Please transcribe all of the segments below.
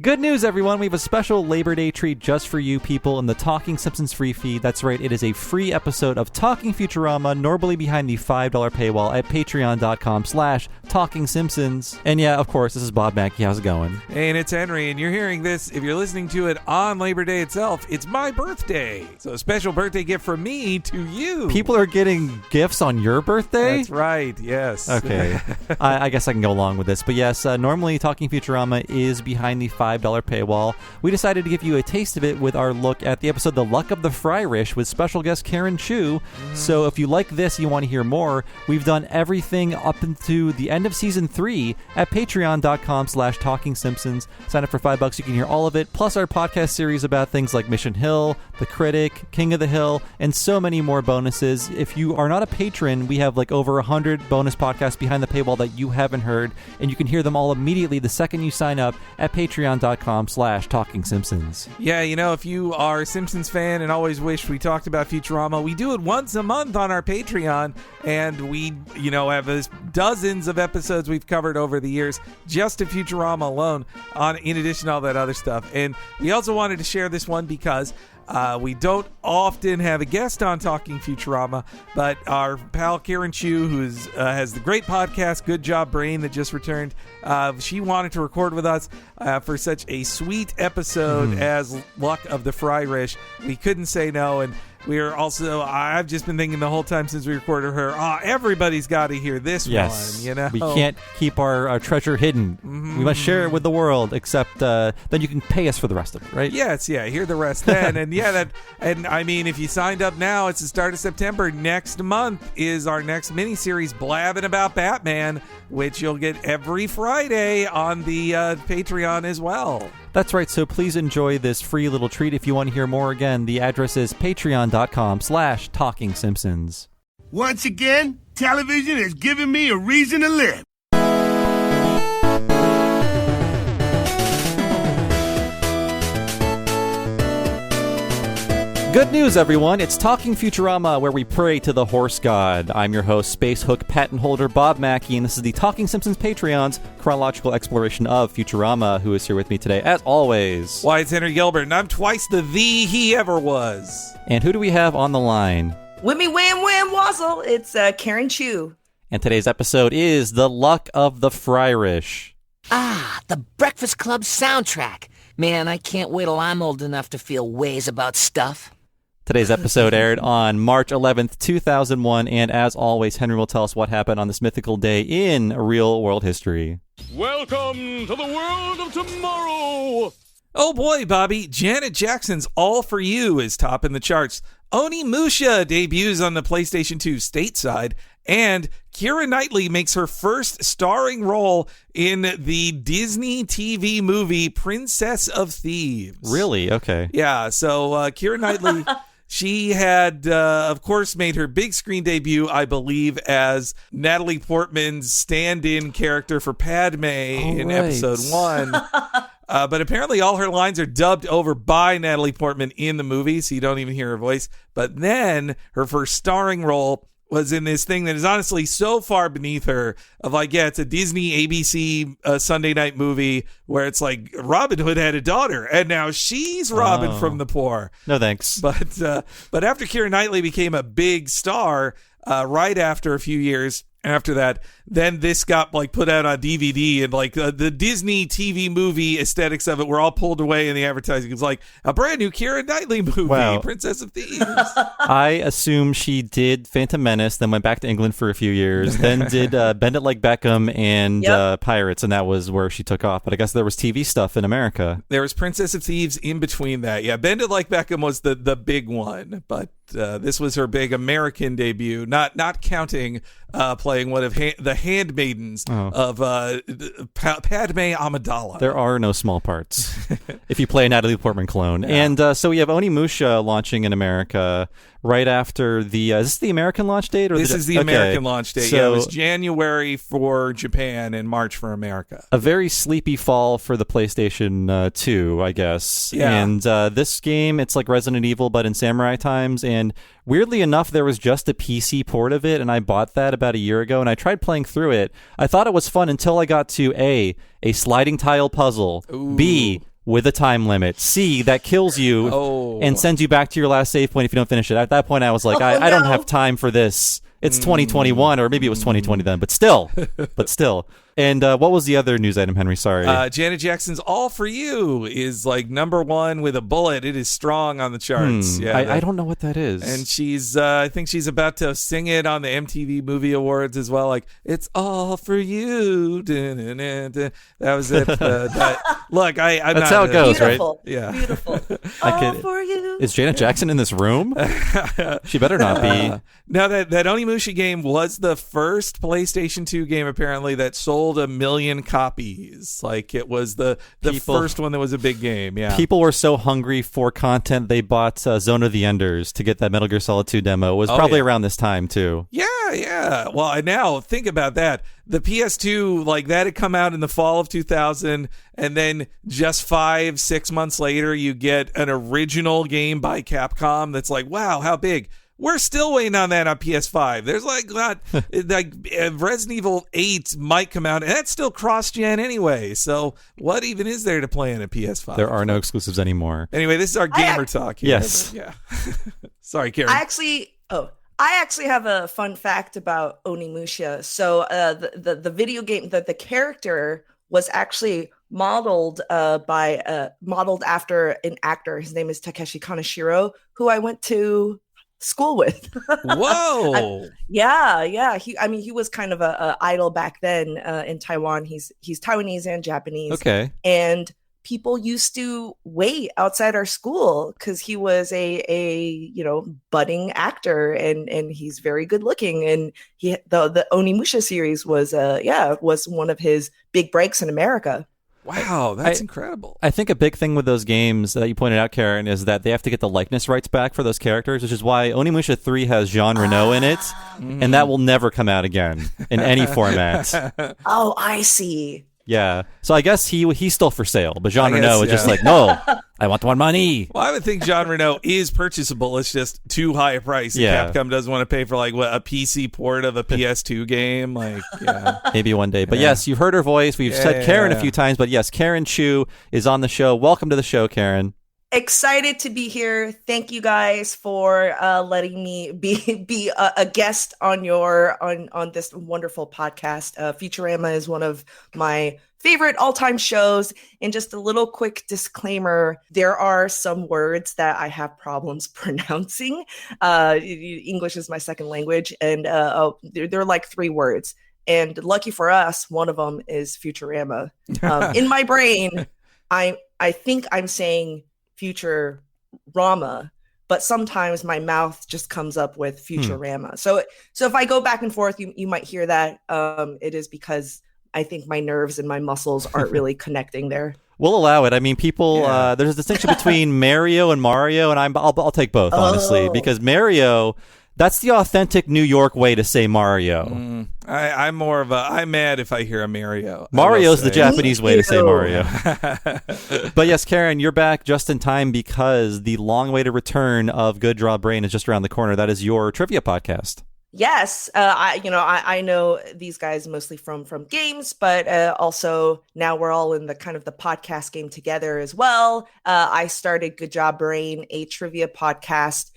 Good news, everyone. We have a special Labor Day treat just for you people in the Talking Simpsons free feed. That's right. It is a free episode of Talking Futurama, normally behind the $5 paywall at patreon.com/TalkingSimpsons. And yeah, of course, this is Bob Mackey. How's it going? And it's Henry, and you're hearing this, if you're listening to it on Labor Day itself, it's my birthday. So a special birthday gift from me to you. People are getting gifts on your birthday? That's right, yes. Okay. I guess I can go along with this. But yes, normally Talking Futurama is behind the $5 paywall. We decided to give you a taste of it with our look at the episode The Luck of the Fryrish with special guest Karen Chu. So if you like this and you want to hear more, we've done everything up into the end of season 3 at patreon.com/TalkingSimpsons. Sign up for $5. You can hear all of it, plus our podcast series about things like Mission Hill, The Critic, King of the Hill, and so many more bonuses. If you are not a patron, we have like over 100 bonus podcasts behind the paywall that you haven't heard, and you can hear them all immediately the second you sign up at patreon.com/TalkingSimpsons. Yeah, you know, if you are a Simpsons fan and always wished we talked about Futurama, we do it once a month on our Patreon, and we, have dozens of episodes we've covered over the years just to Futurama alone, in addition to all that other stuff. And we also wanted to share this one because we don't often have a guest on Talking Futurama, but our pal Karen Chu, who has the great podcast Good Job Brain that just returned, she wanted to record with us for such a sweet episode as Luck of the Fryrish. We couldn't say no, and we're also, I've just been thinking the whole time since we recorded her, everybody's got to hear this one, We can't keep our treasure hidden. Mm-hmm. We must share it with the world, except then you can pay us for the rest of it, right? Yes, hear the rest then. And I mean, if you signed up now, it's the start of September. Next month is our next miniseries, Blabbing About Batman, which you'll get every Friday on the Patreon as well. That's right, so please enjoy this free little treat. If you want to hear more, again, the address is patreon.com/TalkingSimpsons. Once again, television has given me a reason to live. Good news, everyone. It's Talking Futurama, where we pray to the horse god. I'm your host, Space Hook patent holder Bob Mackey, and this is the Talking Simpsons Patreon's chronological exploration of Futurama. Who is here with me today, as always? Why, it's Henry Gilbert, and I'm twice the he ever was. And who do we have on the line? Wimmy Wham Wham Wazzle. It's Karen Chu. And today's episode is The Luck of the Fryrish. The Breakfast Club soundtrack. Man, I can't wait till I'm old enough to feel ways about stuff. Today's episode aired on March 11th, 2001, and as always, Henry will tell us what happened on this mythical day in real-world history. Welcome to the world of tomorrow! Oh boy, Bobby, Janet Jackson's All For You is topping the charts. Onimusha debuts on the PlayStation 2 stateside, and Keira Knightley makes her first starring role in the Disney TV movie Princess of Thieves. Really? Okay. Yeah, so Keira Knightley... She had, of course, made her big screen debut, I believe, as Natalie Portman's stand-in character for Padme in episode 1. But apparently all her lines are dubbed over by Natalie Portman in the movie, so you don't even hear her voice. But then her first starring role was in this thing that is honestly so far beneath her of it's a Disney ABC Sunday night movie where it's like Robin Hood had a daughter and now she's Robin from the poor. No thanks. But after Keira Knightley became a big star, right after a few years after that, then this got put out on DVD, and the Disney TV movie aesthetics of it were all pulled away in the advertising. It's like a brand new Keira Knightley movie, Princess of Thieves. I assume she did Phantom Menace, then went back to England for a few years, then did Bend It Like Beckham and Pirates, and that was where she took off. But I guess there was TV stuff in America. There was Princess of Thieves in between that. Yeah, Bend It Like Beckham was the big one, but this was her big American debut, not counting playing one of the handmaidens of Padme Amidala. There are no small parts if you play a Natalie Portman clone. Yeah. And so we have Onimusha launching in America right after the... is this the American launch date? Or this is the American launch date. So, it was January for Japan and March for America. A very sleepy fall for the PlayStation 2, I guess. Yeah. And this game, it's like Resident Evil, but in samurai times. And weirdly enough, there was just a PC port of it, and I bought that about a year ago, and I tried playing through it. I thought it was fun until I got to A sliding tile puzzle, Ooh. B, with a time limit. C, that kills you and sends you back to your last save point if you don't finish it. At that point, I was like, I don't have time for this. It's 2021, or maybe it was 2020 then, but still. And what was the other news item, Henry? Sorry. Janet Jackson's All For You is like number one with a bullet. It is strong on the charts. I don't know what that is. And she's, I think she's about to sing it on the MTV Movie Awards as well. Like, it's all for you. That was it. Look, I'm That's not, how it goes, Beautiful. right? Yeah. Beautiful. All for you. Is Janet Jackson in this room? She better not be. Now, that Onimusha game was the first PlayStation 2 game, apparently, that sold 1 million copies. Like, it was the first one that was a big game. Yeah. People were so hungry for content, they bought Zone of the Enders to get that Metal Gear Solid 2 demo. It was probably around this time, too. Yeah. Well, now think about that. The PS2, like, that had come out in the fall of 2000, and then just 5-6 months later, you get an original game by Capcom that's like, wow, how big. We're still waiting on that on PS5. There's Resident Evil 8 might come out, and that's still cross-gen anyway. So what even is there to play on a PS5? There are no exclusives anymore. Anyway, this is our gamer talk here. Yes. Yeah. Sorry, Karen. I actually have a fun fact about Onimusha. So the video game, the character was actually modeled after an actor. His name is Takeshi Kaneshiro, who I went to school with. Whoa. Yeah. He was kind of a idol back then in Taiwan. He's Taiwanese and Japanese. Okay. And people used to wait outside our school because he was a budding actor and he's very good looking. And the Onimusha series was one of his big breaks in America. Wow, that's incredible. I think a big thing with those games that you pointed out, Karen, is that they have to get the likeness rights back for those characters, which is why Onimusha 3 has Jean Reno in it, and that will never come out again in any format. Oh, I see. Yeah. So I guess he's still for sale, but Jean Reno is just like, no, I want more money. Well, I would think Jean Reno is purchasable. It's just too high a price. Yeah. Capcom doesn't want to pay for a PC port of a PS2 game. Maybe one day. But yes, you've heard her voice. We've said Karen a few times, but yes, Karen Chu is on the show. Welcome to the show, Karen. Excited to be here. Thank you guys for letting me be a guest on this wonderful podcast. Futurama is one of my favorite all-time shows. And just a little quick disclaimer, there are some words that I have problems pronouncing. English is my second language, and they're like 3 words. And lucky for us, one of them is Futurama. In my brain, I think I'm saying Futurama, but sometimes my mouth just comes up with Futurama. So if I go back and forth, you might hear that. It is because I think my nerves and my muscles aren't really connecting there. We'll allow it. I mean, people. There's a distinction between Mario and Mario, and I'll take both honestly, because Mario. That's the authentic New York way to say Mario. I'm mad if I hear a Mario. Mario's the Japanese way to say Mario. But yes, Karen, you're back just in time because the long-awaited return of Good Draw Brain is just around the corner. That is your trivia podcast. Yes, I know these guys mostly from games, but also now we're all in the kind of the podcast game together as well. I started Good Job Brain, a trivia podcast,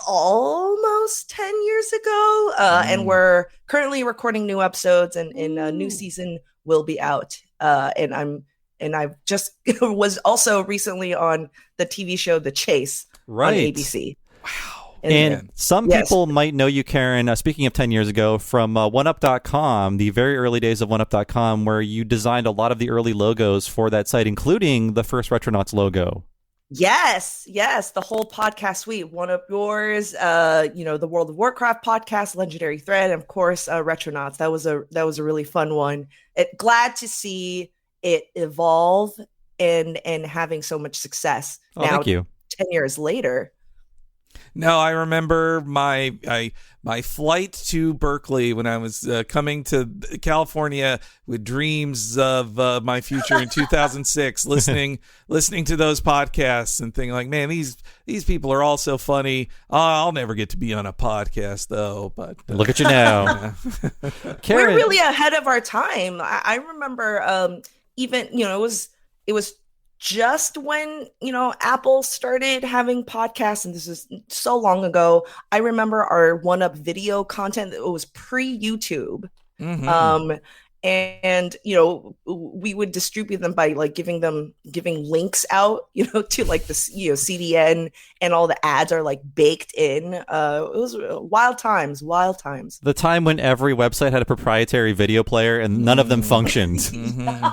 almost 10 years ago, and we're currently recording new episodes, and a new season will be out. And I just was also recently on the TV show The Chase on ABC. Wow. And some people might know you, Karen, speaking of 10 years ago, from OneUp.com, the very early days of OneUp.com, where you designed a lot of the early logos for that site, including the first Retronauts logo. Yes, the whole podcast suite. One of yours, the World of Warcraft podcast, Legendary Thread, and of course, Retronauts. That was a really fun one. Glad to see it evolve and having so much success. Now, thank you. 10 years later. No, I remember my flight to Berkeley when I was coming to California with dreams of my future in 2006, listening to those podcasts and thinking like, man, these people are all so funny. I'll never get to be on a podcast though. But look at you now. Karen, we're really ahead of our time. I remember even it was just when, Apple started having podcasts, and this is so long ago. I remember our one-up video content that was pre-YouTube. Mm-hmm. And we would distribute them by like giving links out, to like the CDN, and all the ads are like baked in. It was wild times. The time when every website had a proprietary video player and none of them functioned. Mm-hmm.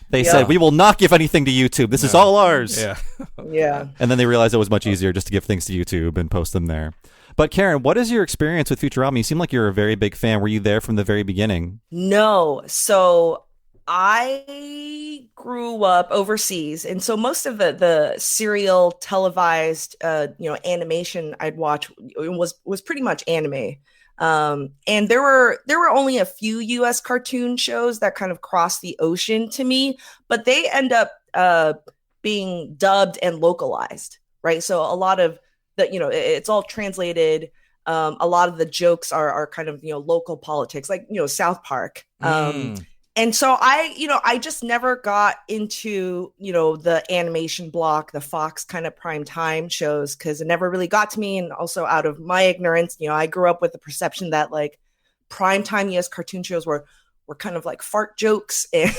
They said, we will not give anything to YouTube. This is all ours. Yeah. Yeah. And then they realized it was much easier just to give things to YouTube and post them there. But Karen, what is your experience with Futurama? You seem like you're a very big fan. Were you there from the very beginning? No. So I grew up overseas, and so most of the serial televised animation I'd watch was pretty much anime. And there were only a few US cartoon shows that kind of crossed the ocean to me, but they end up being dubbed and localized, right? So a lot of it's all translated. A lot of the jokes are kind of local politics, like South Park. And so I just never got into the animation block, the Fox kind of prime time shows, because it never really got to me. And also, out of my ignorance, I grew up with the perception that like prime time US cartoon shows were kind of like fart jokes and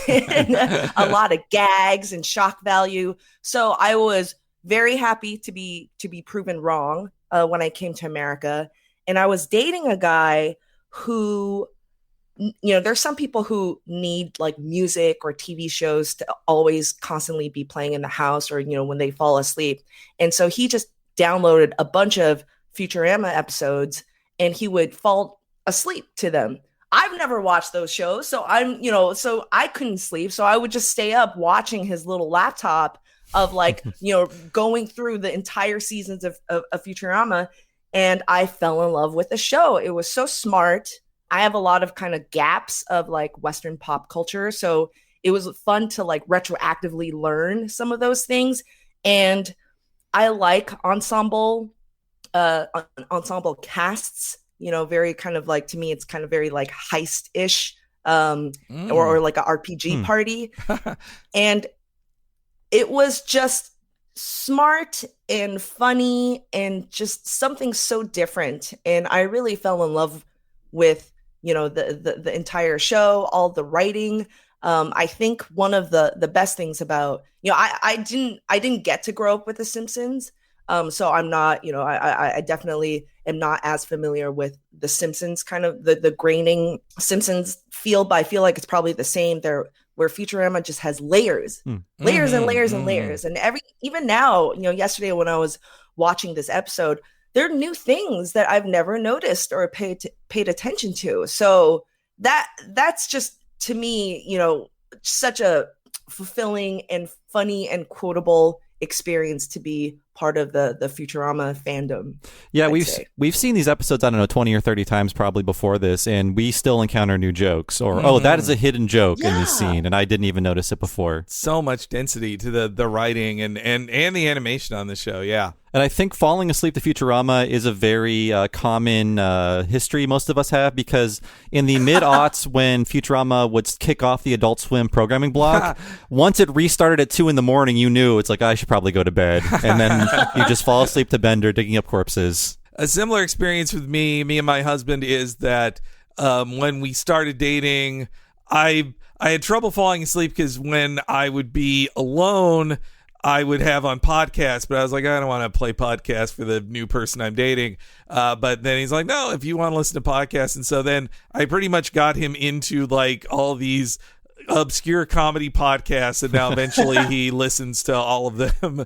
a lot of gags and shock value. So I was very happy to be proven wrong when I came to America. And I was dating a guy who, there's some people who need like music or TV shows to always constantly be playing in the house, or when they fall asleep. And so he just downloaded a bunch of Futurama episodes, and he would fall asleep to them. I've never watched those shows, so so I couldn't sleep. So I would just stay up watching his little laptop of like, going through the entire seasons of Futurama. And I fell in love with the show. It was so smart. I have a lot of kind of gaps of like Western pop culture. So it was fun to like retroactively learn some of those things. And I like ensemble casts, very kind of like, to me, it's kind of very like heist-ish, or like a RPG party. And it was just smart and funny and just something so different. And I really fell in love with, the entire show, all the writing. I think one of the best things about, I didn't get to grow up with The Simpsons. So I'm not, I definitely am not as familiar with The Simpsons, kind of the graining Simpsons feel, but I feel like it's probably the same there, where Futurama just has layers and layers and layers. And even now, yesterday when I was watching this episode, there are new things that I've never noticed or paid attention to. So that's just, to me, such a fulfilling and funny and quotable experience to be part of the Futurama fandom. Yeah, we've seen these episodes, I don't know, 20 or 30 times probably before this, and we still encounter new jokes, or oh, that is a hidden joke in this scene, and I didn't even notice it before. So much density to the writing and the animation on the show. Yeah. And I think falling asleep to Futurama is a very common history most of us have, because in the mid-aughts when Futurama would kick off the Adult Swim programming block, once it restarted at 2 a.m, you knew it's like, I should probably go to bed. And then you just fall asleep to Bender digging up corpses. A similar experience with me and my husband is that when we started dating, I had trouble falling asleep because when I would be alone, I would have on podcasts, but I was like, I don't want to play podcasts for the new person I'm dating. But then he's like, no, if you want to listen to podcasts. And so then I pretty much got him into like all these obscure comedy podcasts, and now eventually he listens to all of them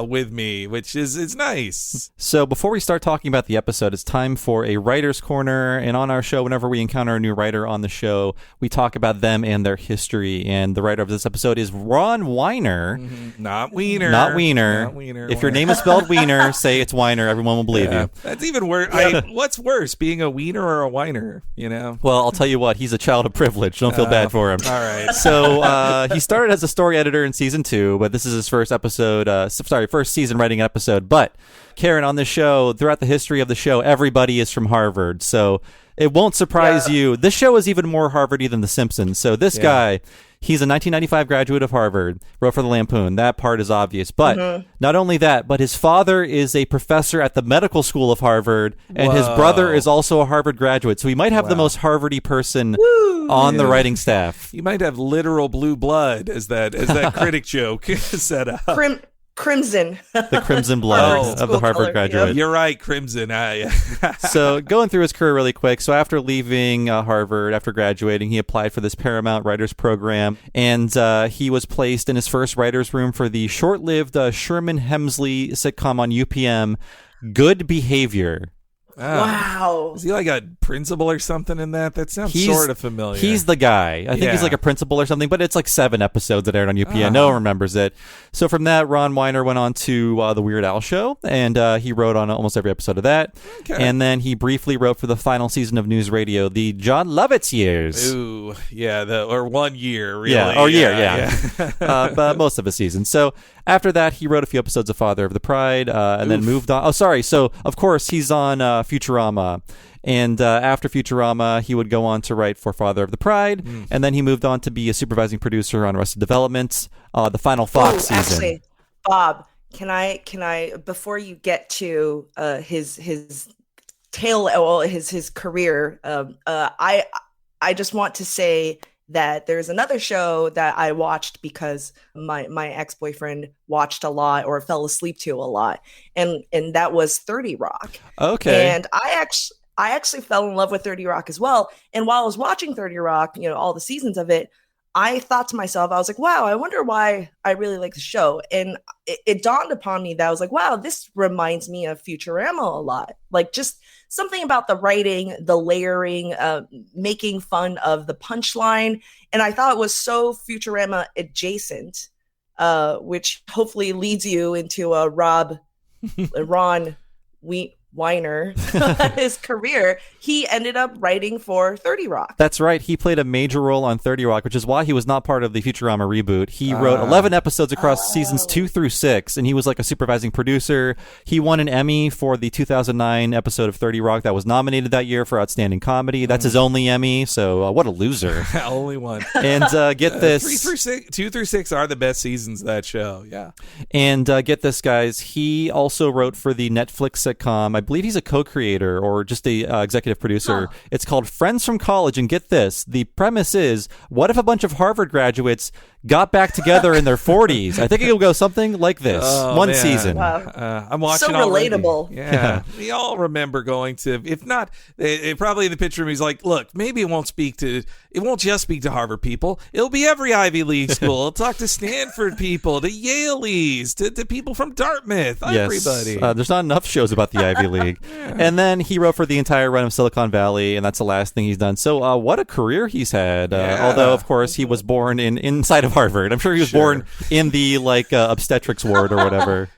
with me, which is nice. So before we start talking about the episode, it's time for a writer's corner. And on our show, whenever we encounter a new writer on the show, we talk about them and their history. And the writer of this episode is Ron Weiner. Not Wiener. Not Wiener. If your name is spelled Wiener, say it's Weiner. Everyone will believe you. That's even worse. What's worse, being a wiener or a whiner? Well, I'll tell you what. He's a child of privilege. Don't feel bad for him. All right. So he started as a story editor in season 2, but this is his first season writing an episode. But Karen, on the show, throughout the history of the show, everybody is from Harvard. So it won't surprise you. This show is even more Harvard-y than The Simpsons. So this guy, He's a 1995 graduate of Harvard, wrote for the Lampoon. That part is obvious. But not only that, but his father is a professor at the medical school of Harvard, and his brother is also a Harvard graduate. So he might have the most Harvard-y person on the writing staff. You might have literal blue blood as that critic joke set up. Crimson. The crimson blood of the Harvard graduate. You're right, crimson. So going through his career really quick. So after leaving Harvard, after graduating, he applied for this Paramount Writers Program, and he was placed in his first writer's room for the short-lived Sherman Hemsley sitcom on UPM, Good Behavior. Wow. Is he like a principal or something in that? That sounds sort of familiar. He's the guy. I think he's like a principal or something, but it's like 7 episodes that aired on UPN. No one remembers it. So from that, Ron Weiner went on to The Weird Al Show, and he wrote on almost every episode of that. Okay. And then he briefly wrote for the final season of News Radio, the John Lovitz years. Ooh, yeah, or 1 year, really. Yeah, or year, yeah. But most of his seasons. So after that, he wrote a few episodes of Father of the Pride, and then moved on. Oh, sorry. So, of course, he's on Futurama. And after Futurama, he would go on to write for Father of the Pride. And then he moved on to be a supervising producer on Arrested Development, the final Fox season. Actually, Bob, can I, before you get to his career, I just want to say that there's another show that I watched because my ex-boyfriend watched a lot or fell asleep to a lot, and that was 30 Rock. Okay. And I actually fell in love with 30 Rock as well. And while I was watching 30 Rock, all the seasons of it, I thought to myself, I was like, wow, I wonder why I really like the show. And it dawned upon me that I was like, wow, this reminds me of Futurama a lot. Like just something about the writing, the layering, making fun of the punchline. And I thought it was so Futurama adjacent, which hopefully leads you into Ron Weiner, his career. He ended up writing for 30 Rock. That's right. He played a major role on 30 Rock, which is why he was not part of the Futurama reboot. He wrote 11 episodes across seasons 2 through 6, and he was like a supervising producer. He won an Emmy for the 2009 episode of 30 Rock that was nominated that year for Outstanding Comedy. That's his only Emmy, so what a loser. Only one. And get this. 2 through 6 are the best seasons of that show, yeah. And get this, guys. He also wrote for the Netflix sitcom. I believe he's a co-creator or just a executive producer. It's called Friends from College, and get this. The premise is, what if a bunch of Harvard graduates got back together in their 40s? I think it'll go something like this. One season. Wow. I'm watching so already. relatable. Yeah. We all remember going to, if not, probably in the picture, he's like, look, maybe it won't just speak to Harvard people. It'll be every Ivy League school. It'll talk to Stanford people, to Yaleys, to people from Dartmouth, everybody. There's not enough shows about the Ivy League. And then he wrote for the entire run of Silicon Valley, and that's the last thing he's done. So what a career he's had. Although, of course, he was born inside of Harvard. I'm sure he was born in the obstetrics ward or whatever.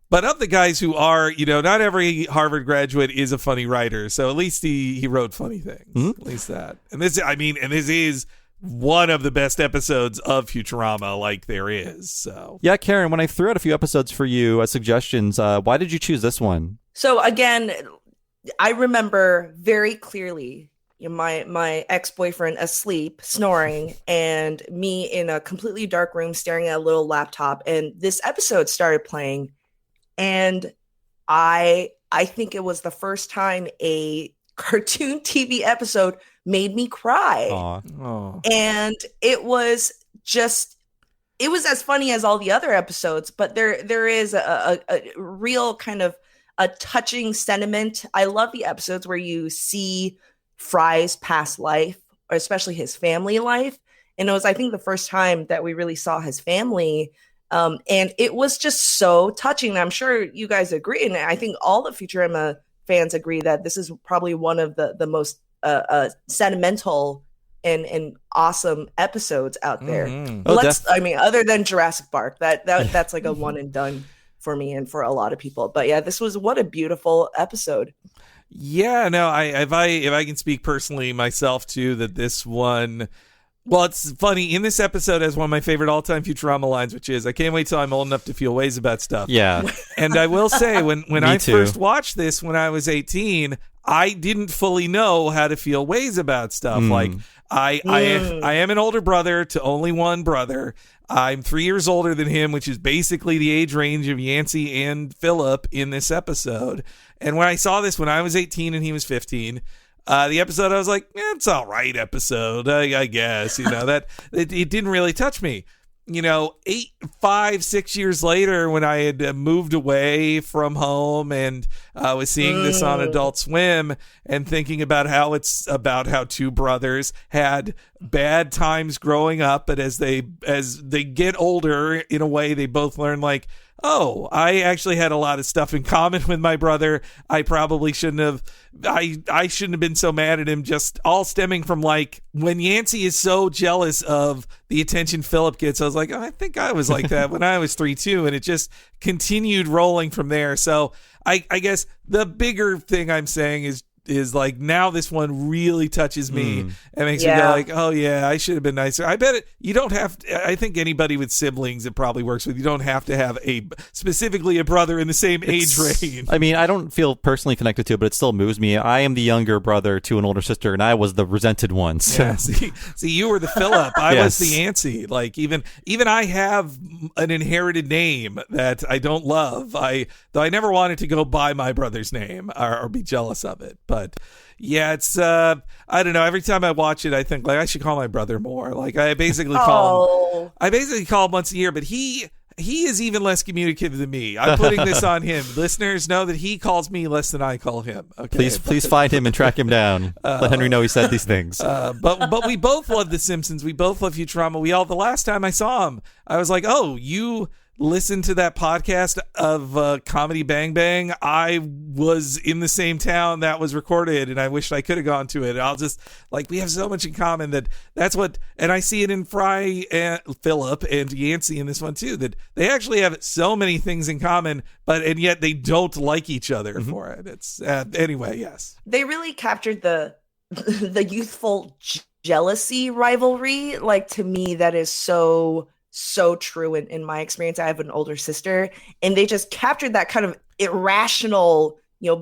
But of the guys who are, not every Harvard graduate is a funny writer. So at least he wrote funny things. Mm-hmm. At least that. And this is one of the best episodes of Futurama like there is. So yeah, Karen, when I threw out a few episodes for you as suggestions, why did you choose this one? So again, I remember very clearly my ex-boyfriend asleep, snoring, and me in a completely dark room staring at a little laptop. And this episode started playing, and I think it was the first time a cartoon TV episode made me cry. Aww. And it was as funny as all the other episodes, but there is a real kind of a touching sentiment. I love the episodes where you see Fry's past life, or especially his family life. And it was, I think, the first time that we really saw his family. And it was just so touching. I'm sure you guys agree. And I think all the Futurama fans agree that this is probably one of the most sentimental and awesome episodes out there. Mm-hmm. Other than Jurassic Park, that's like a one and done for me and for a lot of people. But yeah, what a beautiful episode. Yeah, no, if I can speak personally myself too, that this one Well, it's funny. In this episode has one of my favorite all-time Futurama lines, which is, I can't wait till I'm old enough to feel ways about stuff. Yeah. And I will say, when I too. first watched this when I was 18, I didn't fully know how to feel ways about stuff. Like, I am an older brother to only one brother. I'm 3 years older than him, which is basically the age range of Yancey and Philip in this episode. And when I saw this when I was 18 and he was 15, the episode, I was like, it's all right episode, I guess, that it didn't really touch me. 6 years later, when I had moved away from home and was seeing this on Adult Swim and thinking about how it's about how two brothers had bad times growing up, but as they get older, in a way, they both learn like, oh, I actually had a lot of stuff in common with my brother. I probably shouldn't have. I shouldn't have been so mad at him. Just all stemming from like when Yancey is so jealous of the attention Philip gets. I was like, I think I was like that when I was 3 too, and it just continued rolling from there. So I guess the bigger thing I'm saying is like now this one really touches me and makes me go like, oh yeah, I should have been nicer. I bet you don't have to, I think anybody with siblings it probably works with. You don't have to have specifically a brother in the same age range. I mean, I don't feel personally connected to it, but it still moves me. I am the younger brother to an older sister, and I was the resented one. So. Yeah, see, you were the Philip. I was the Yancey. Like even I have an inherited name that I don't love. Though I never wanted to go by my brother's name or be jealous of it. But yeah, it's I don't know. Every time I watch it, I think like I should call my brother more. Like I basically call him once a year, but he is even less communicative than me. I'm putting this on him. Listeners know that he calls me less than I call him. Okay? Please find him and track him down. Let Henry know he said these things. But we both love The Simpsons. We both love Futurama. The last time I saw him, I was like, oh, you listen to that podcast of Comedy Bang Bang. I was in the same town that was recorded, and I wished I could have gone to it. I'll just like we have so much in common that's what, and I see it in Fry and Philip and Yancey in this one too. That they actually have so many things in common, and yet they don't like each other for it. It's anyway. Yes, they really captured the youthful jealousy rivalry. Like to me, that is so true in my experience. I have an older sister, and they just captured that kind of irrational,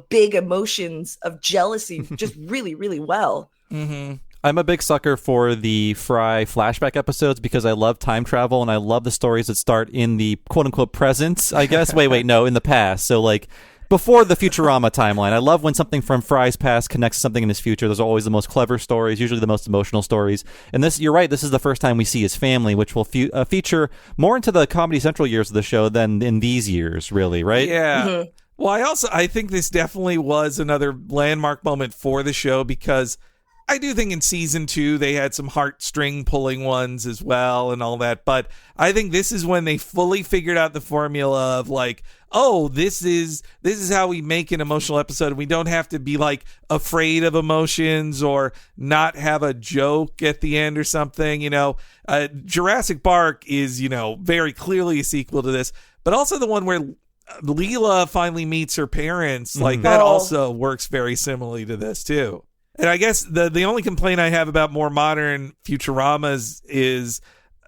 big emotions of jealousy just really, really well. Mm-hmm. I'm a big sucker for the Fry flashback episodes because I love time travel and I love the stories that start in the quote unquote present, I guess. Wait, no, in the past. So like before the Futurama timeline. I love when something from Fry's past connects to something in his future. Those are always the most clever stories, usually the most emotional stories. And this, you're right, this is the first time we see his family, which will feature more into the Comedy Central years of the show than in these years, really, right? Yeah. Mm-hmm. Well, I think this definitely was another landmark moment for the show because I do think in season 2 they had some heartstring pulling ones as well and all that, but I think this is when they fully figured out the formula of like, oh, this is how we make an emotional episode. We don't have to be like afraid of emotions or not have a joke at the end or something. Jurassic Park is very clearly a sequel to this, but also the one where Leela finally meets her parents. Like that also works very similarly to this too. And I guess the only complaint I have about more modern Futuramas is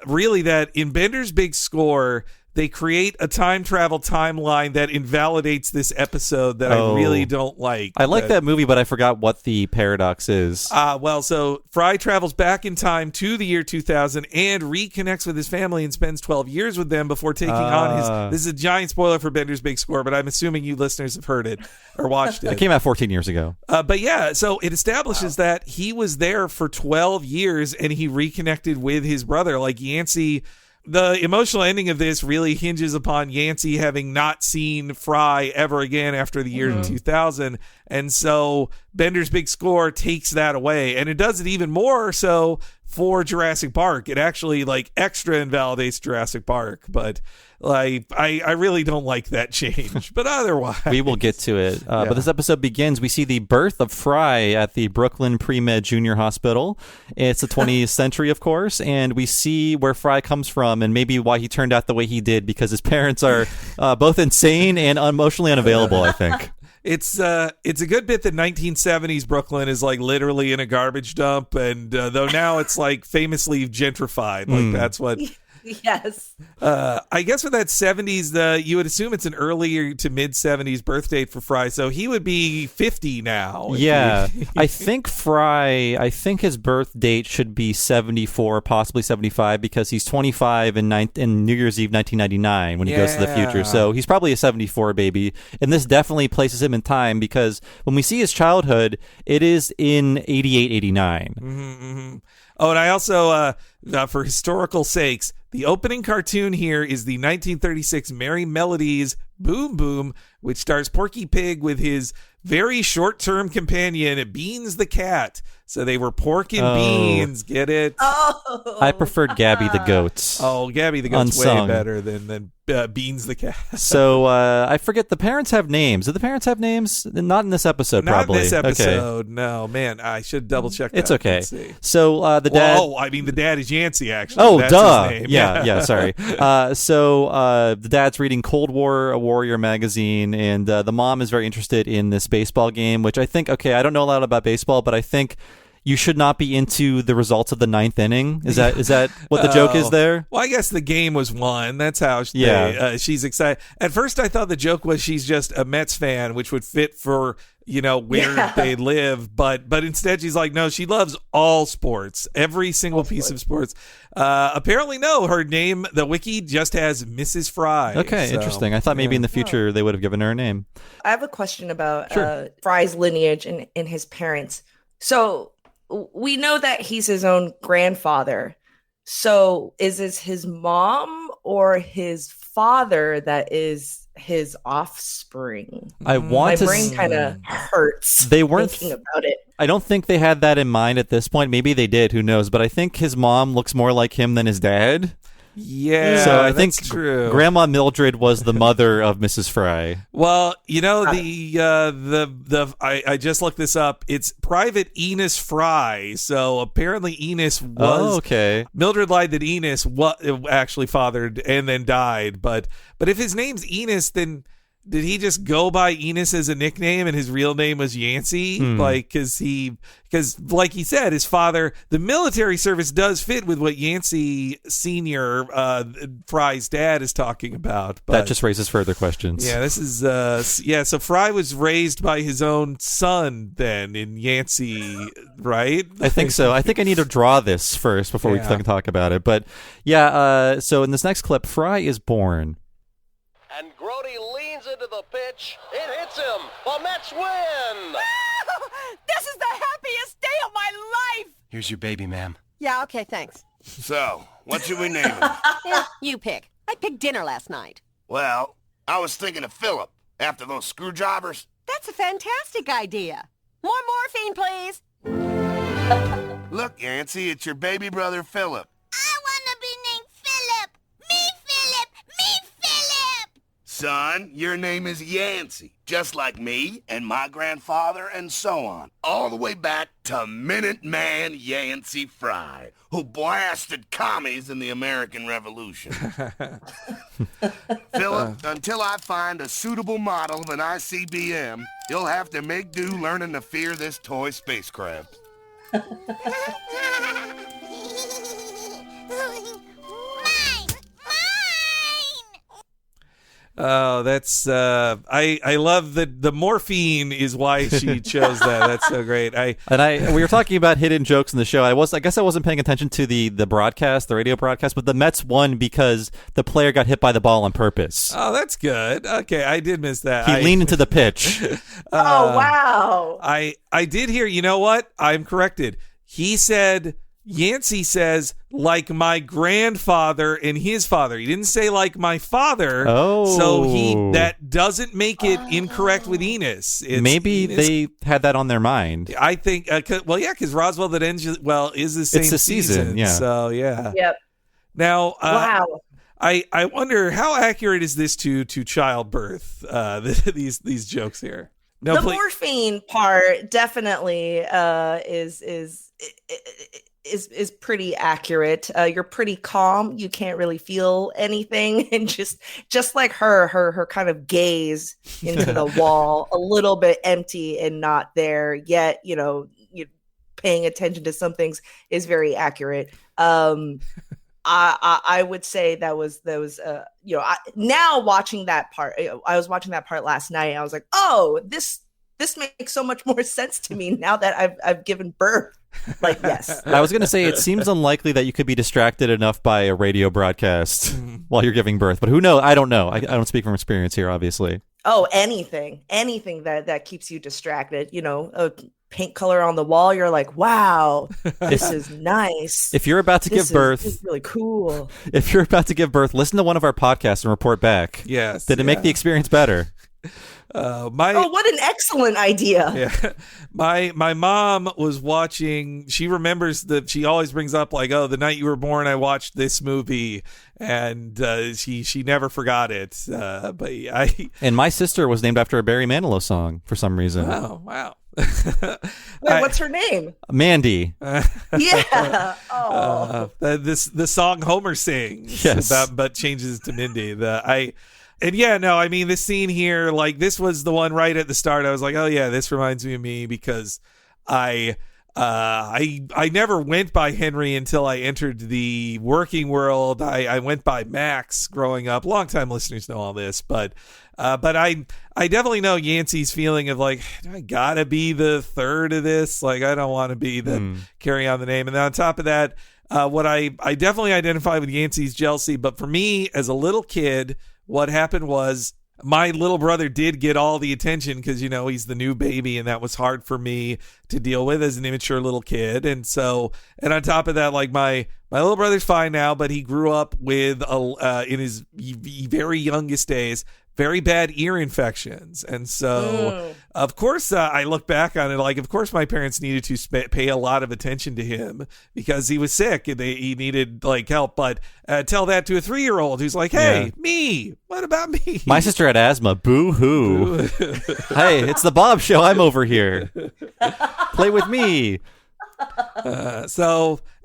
really that in Bender's Big Score, they create a time travel timeline that invalidates this episode that I really don't like. I like that movie, but I forgot what the paradox is. So Fry travels back in time to the year 2000 and reconnects with his family and spends 12 years with them before taking on his... This is a giant spoiler for Bender's Big Score, but I'm assuming you listeners have heard it or watched it. It came out 14 years ago. But yeah, so it establishes that he was there for 12 years and he reconnected with his brother. Like Yancey... The emotional ending of this really hinges upon Yancey having not seen Fry ever again after the year 2000. And so Bender's Big Score takes that away. And it does it even more so for Jurassic Park. It actually like extra invalidates Jurassic Park. But like I really don't like that change. But otherwise... We will get to it. But this episode begins. We see the birth of Fry at the Brooklyn Pre-Med Junior Hospital. It's the 20th century, of course. And we see where Fry comes from and maybe why he turned out the way he did because his parents are both insane and emotionally unavailable, I think. It's a good bit that 1970s Brooklyn is like literally in a garbage dump, and though now it's like famously gentrified. Like that's what. Yes. I guess with that 70s, you would assume it's an earlier to mid 70s birth date for Fry, so he would be 50 now. Yeah, I think his birth date should be 74, possibly 75, because he's 25 in New Year's Eve 1999 when he goes to the future. So he's probably a 74 baby, and this definitely places him in time because when we see his childhood, it is in 88, 89. Mm-hmm. Oh, and I also, for historical sakes, the opening cartoon here is the 1936 Merry Melodies Boom Boom, which stars Porky Pig with his very short-term companion, Beans the cat. So they were pork and beans. Get it? Oh, I preferred Gabby the goats. Oh, Gabby the goat's Unsung. way better than Beans the cat. So I forget, the parents have names. Do the parents have names? Not in this episode, Not probably. in this episode. Okay. No, man, I should double check that. It's okay. Let's see. So the dad. Oh, I mean, the dad is Yancey, actually. Oh, That's duh. his name. Yeah, sorry. So the dad's reading Cold War Warrior magazine, and the mom is very interested in this baseball game, which I think, I don't know a lot about baseball, but I think you should not be into the results of the ninth inning. Is that what the joke is there? Well, I guess the game was won. That's how she's excited. At first, I thought the joke was she's just a Mets fan, which would fit for where they live. But instead, she's like, no, she loves all sports, every single piece of sports. Apparently, no, her name, the wiki just has Mrs. Fry. Okay, interesting. I thought maybe in the future they would have given her a name. I have a question about Fry's lineage and his parents. So we know that he's his own grandfather. So is this his mom or his father that is his offspring? My brain kind of hurts thinking about it. I don't think they had that in mind at this point. Maybe they did. Who knows? But I think his mom looks more like him than his dad. Yeah, so I think that's true. Grandma Mildred was the mother of Mrs. Fry. Well, I just looked this up. It's Private Enos Fry. So apparently Enos was Mildred lied that Enos actually fathered and then died. But if his name's Enos, then did he just go by Enos as a nickname and his real name was Yancey? Because like he said, his father, the military service does fit with what Yancey Sr., Fry's dad, is talking about. But that just raises further questions. Yeah, this is, so Fry was raised by his own son then in Yancey, right? I think so. I think I need to draw this first before we can talk about it. But so in this next clip, Fry is born. And Grody leans into the pitch. It hits him. The Mets win. This is the happiest day of my life. Here's your baby, ma'am. Yeah, okay, thanks. So, what should we name him? You pick. I picked dinner last night. Well, I was thinking of Philip, after those screwdrivers. That's a fantastic idea. More morphine, please. Look, Yancey, it's your baby brother, Philip. I want to be named Philip. Me, Philip. Me, Philip. Son, your name is Yancey, just like me and my grandfather and so on. All the way back to Minuteman Yancey Fry, who blasted commies in the American Revolution. Philip, until I find a suitable model of an ICBM, you'll have to make do learning to fear this toy spacecraft. Oh, that's I love the morphine is why she chose that. That's so great. We were talking about hidden jokes in the show. I guess I wasn't paying attention to the broadcast, the radio broadcast, but the Mets won because the player got hit by the ball on purpose. Oh, that's good. Okay, I did miss that. He leaned into the pitch. Oh, wow. I did hear, you know what? I'm corrected. Yancey says, like my grandfather and his father. He didn't say like my father. Oh. So that doesn't make it incorrect with Enos. Maybe Enos. they had that on their mind. I think, because Roswell that ends, is the same It's the season, yeah. So, yeah. Yep. Now, wow. I wonder, how accurate is this to childbirth, these jokes here? No, the morphine part definitely is is pretty accurate. You're pretty calm. You can't really feel anything, and just like her kind of gaze into the wall, a little bit empty and not there yet. You paying attention to some things is very accurate. I would say that was now watching that part. I was watching that part last night. And I was like, oh, this makes so much more sense to me now that I've given birth. Like, yes. I was going to say, it seems unlikely that you could be distracted enough by a radio broadcast while you're giving birth, but who knows? I don't know. I don't speak from experience here, obviously. Oh, anything that keeps you distracted. Paint color on the wall. You're like, wow, this is nice. If you're about to give birth, this is really cool. If you're about to give birth, listen to one of our podcasts and report back. Yes. Did it make the experience better? What an excellent idea. Yeah. My mom was watching, she remembers that she always brings up like, oh, the night you were born, I watched this movie, and she never forgot it. And my sister was named after a Barry Manilow song for some reason. Oh, wow. Wait, what's her name? Mandy. Yeah. Oh. The song Homer sings, yes, but changes to Mindy. This scene here, like, this was the one right at the start. I was like, oh yeah, this reminds me of me, because I never went by Henry until I entered the working world. I went by Max growing up. Longtime listeners know all this, but I definitely know Yancey's feeling of like, I gotta be the third of this. Like, I don't want to be the carry on the name. And then on top of that, what I definitely identify with Yancey's jealousy. But for me, as a little kid, what happened was my little brother did get all the attention because, he's the new baby, and that was hard for me to deal with as an immature little kid. And on top of that, like, my little brother's fine now, but he grew up with, in his very youngest days, very bad ear infections. And so, of course, I look back on it like, of course, my parents needed to pay a lot of attention to him because he was sick and he needed like help. But tell that to a 3-year-old who's like, hey, me, what about me? My sister had asthma. Boo hoo. Hey, it's the Bob Show. I'm over here. Play with me.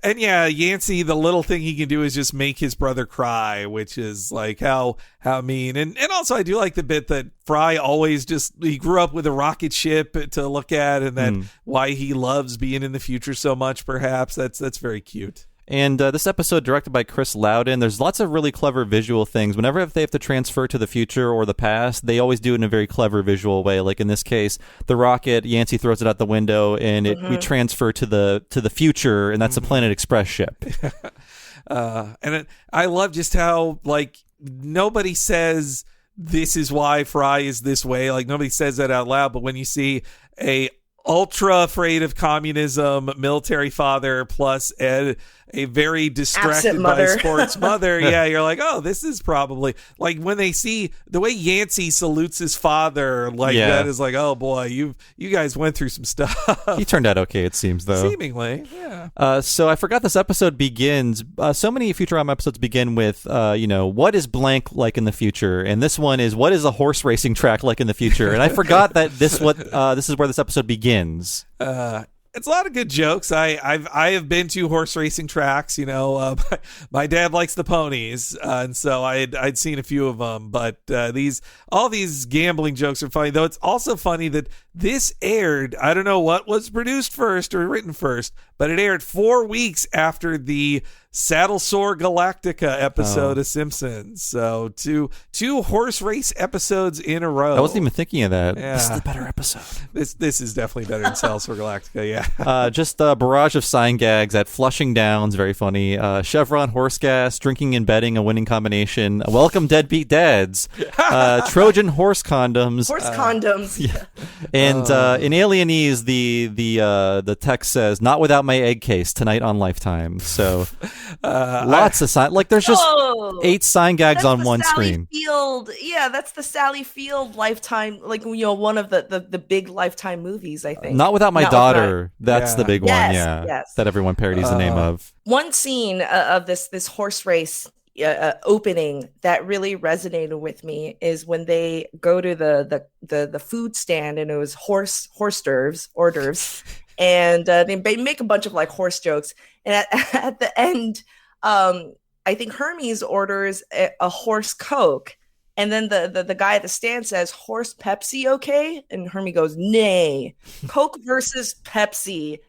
And yeah, Yancey, the little thing he can do is just make his brother cry, which is like how mean. And also I do like the bit that Fry always he grew up with a rocket ship to look at, and that why he loves being in the future so much, perhaps. That's very cute. And this episode, directed by Chris Loudon, there's lots of really clever visual things. Whenever they have to transfer to the future or the past, they always do it in a very clever visual way. Like in this case, the rocket, Yancey throws it out the window, and we transfer to the future, and that's a Planet Express ship. I love just how, like, nobody says this is why Fry is this way. Like, nobody says that out loud, but when you see a ultra afraid of communism military father plus a very distracted by sports mother, yeah, you're like, oh, this is probably like when they see the way Yancey salutes his father, like that is like, oh boy, you guys went through some stuff. He turned out okay, it seems, though. Seemingly, yeah. So I forgot this episode begins. So many Futurama episodes begin with, what is blank like in the future, and this one is, what is a horse racing track like in the future? And I forgot that this is where this episode begins. It's a lot of good jokes. I have been to horse racing tracks. My dad likes the ponies, and so I'd seen a few of them. But all these gambling jokes are funny. Though it's also funny that this aired. I don't know what was produced first or written first, but it aired 4 weeks after the Saddle Sore Galactica episode of Simpsons. So two horse race episodes in a row. I wasn't even thinking of that. Yeah. This is the better episode. This is definitely better than Saddle Sore Galactica. Yeah. Just a barrage of sign gags at Flushing Downs. Very funny. Chevron horse gas, drinking and betting, a winning combination. Welcome deadbeat dads. Trojan horse condoms. Horse condoms. Yeah. And in Alienese, the text says, "Not without my egg case tonight on Lifetime." So lots of sign. Like there's just 8 sign gags on one screen. Field. Yeah, that's the Sally Field Lifetime. Like one of the big Lifetime movies. I think. Not without my daughter. That's the big one. Yeah, yes. That everyone parodies the name of. One scene of this horse race opening that really resonated with me is when they go to the food stand, and it was hors d'oeuvres, and they make a bunch of like horse jokes. And at the end, I think Hermes orders a horse Coke, and then the guy at the stand says, "Horse Pepsi, okay?" And Hermes goes, "Nay, Coke versus Pepsi."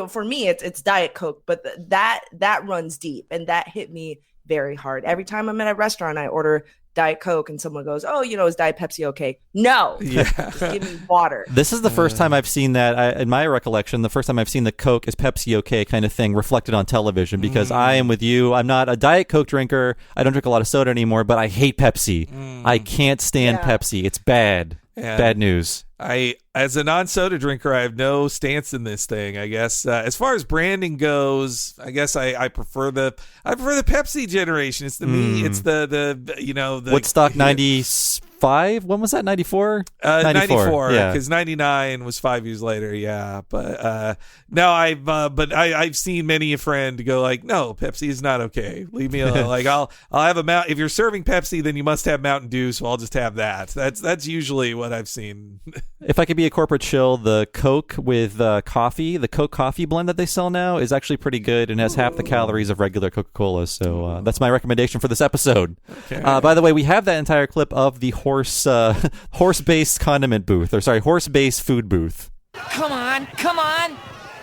For me, it's Diet Coke, but that runs deep, and that hit me very hard. Every time I'm at a restaurant, I order Diet Coke, and someone goes, "Oh, is Diet Pepsi okay?" No, just give me water. This is the first time I've seen that. In my recollection, the first time I've seen the Coke is Pepsi okay kind of thing reflected on television, because I am with you. I'm not a Diet Coke drinker. I don't drink a lot of soda anymore, but I hate Pepsi. I can't stand Pepsi. It's bad. Bad news. As a non-soda drinker, I have no stance in this thing, I guess. As far as branding goes, I guess I prefer the Pepsi generation. It's the me. It's the Woodstock 95. When was that? 94. 94. Yeah, because 99 was 5 years later. Yeah, but no, I've seen many a friend go like, "No, Pepsi is not okay. Leave me alone." Like I'll have a If you're serving Pepsi, then you must have Mountain Dew, so I'll just have that. That's usually what I've seen. If I could be a corporate shill, the Coke with coffee, the Coke coffee blend that they sell now is actually pretty good and has half the calories of regular Coca-Cola. So that's my recommendation for this episode. Okay. By the way, we have that entire clip of the horse-based condiment booth, horse-based food booth. Come on.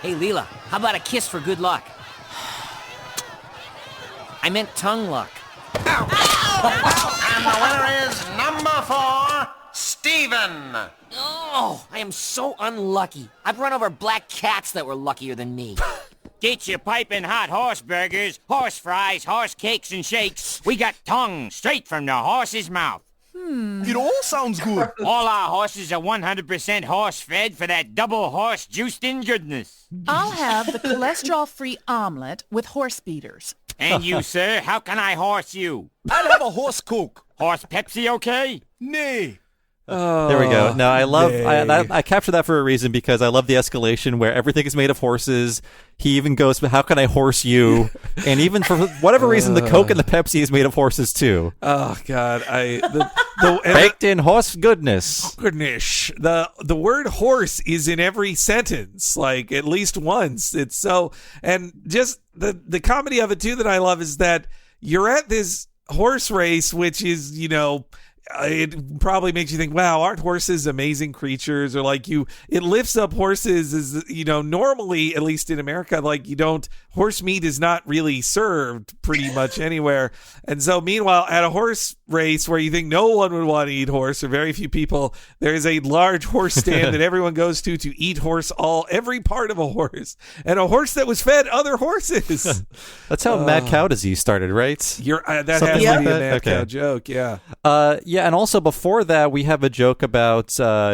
Hey, Leela, how about a kiss for good luck? I meant tongue luck. And the winner is number 4, Steven. Oh, I am so unlucky. I've run over black cats that were luckier than me. Get your piping hot horse burgers, horse fries, horse cakes and shakes. We got tongue straight from the horse's mouth. It all sounds good. All our horses are 100% horse-fed for that double horse juiced-in goodness. I'll have the cholesterol-free omelet with horse beaters. And you, sir, how can I horse you? I'll have a horse Coke. Horse Pepsi, okay? Nay. There we go. No, I captured that for a reason, because I love the escalation where everything is made of horses. He even goes, "How can I horse you?" And even for whatever reason, the Coke and the Pepsi is made of horses too. Oh God, baked in horse goodness. Goodness, the word horse is in every sentence, like at least once. It's so, and just the comedy of it too that I love is that you're at this horse race, which is it probably makes you think, wow, aren't horses amazing creatures? Or like it lifts up horses as, normally, at least in America, like horse meat is not really served pretty much anywhere. And so meanwhile, at a horse race where you think no one would want to eat horse, or very few people, there is a large horse stand that everyone goes to eat every part of a horse, and a horse that was fed other horses. That's how mad cow disease started, right? That has to be a mad cow joke, yeah. Yeah, and also before that, we have a joke about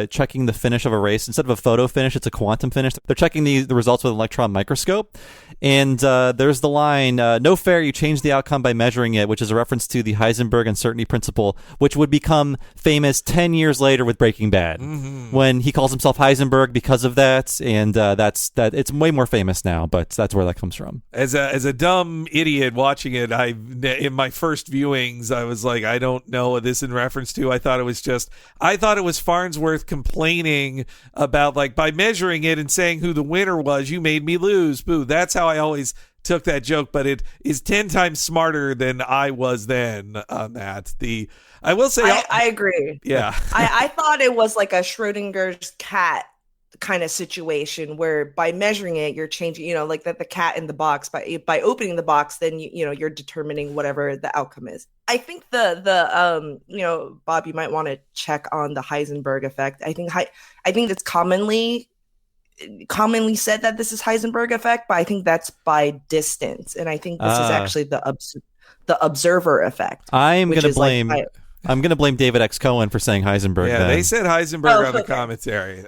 checking the finish of a race. Instead of a photo finish, it's a quantum finish. They're checking the results with an electron microscope. And there's the line, "No fair, you change the outcome by measuring it," which is a reference to the Heisenberg uncertainty principle, which would become famous 10 years later with Breaking Bad, when he calls himself Heisenberg because of that. And it's way more famous now, but that's where that comes from. As a dumb idiot watching it, in my first viewings, I was like, I don't know what this in reference to. I thought it was Farnsworth complaining about, like, by measuring it and saying who the winner was, you made me lose. Boo. That's how I always took that joke, but it is 10 times smarter than I was then on that. I will say I agree. Yeah. I thought it was like a Schrodinger's cat kind of situation where by measuring it, you're changing, like the cat in the box, by opening the box, then you're determining whatever the outcome is. I think the Bob, you might want to check on the Heisenberg effect. I think it's commonly said that this is Heisenberg effect, but I think that's by distance, and I think this is actually the observer effect. I'm going to blame David X. Cohen for saying Heisenberg. Yeah, then. They said Heisenberg on the commentary.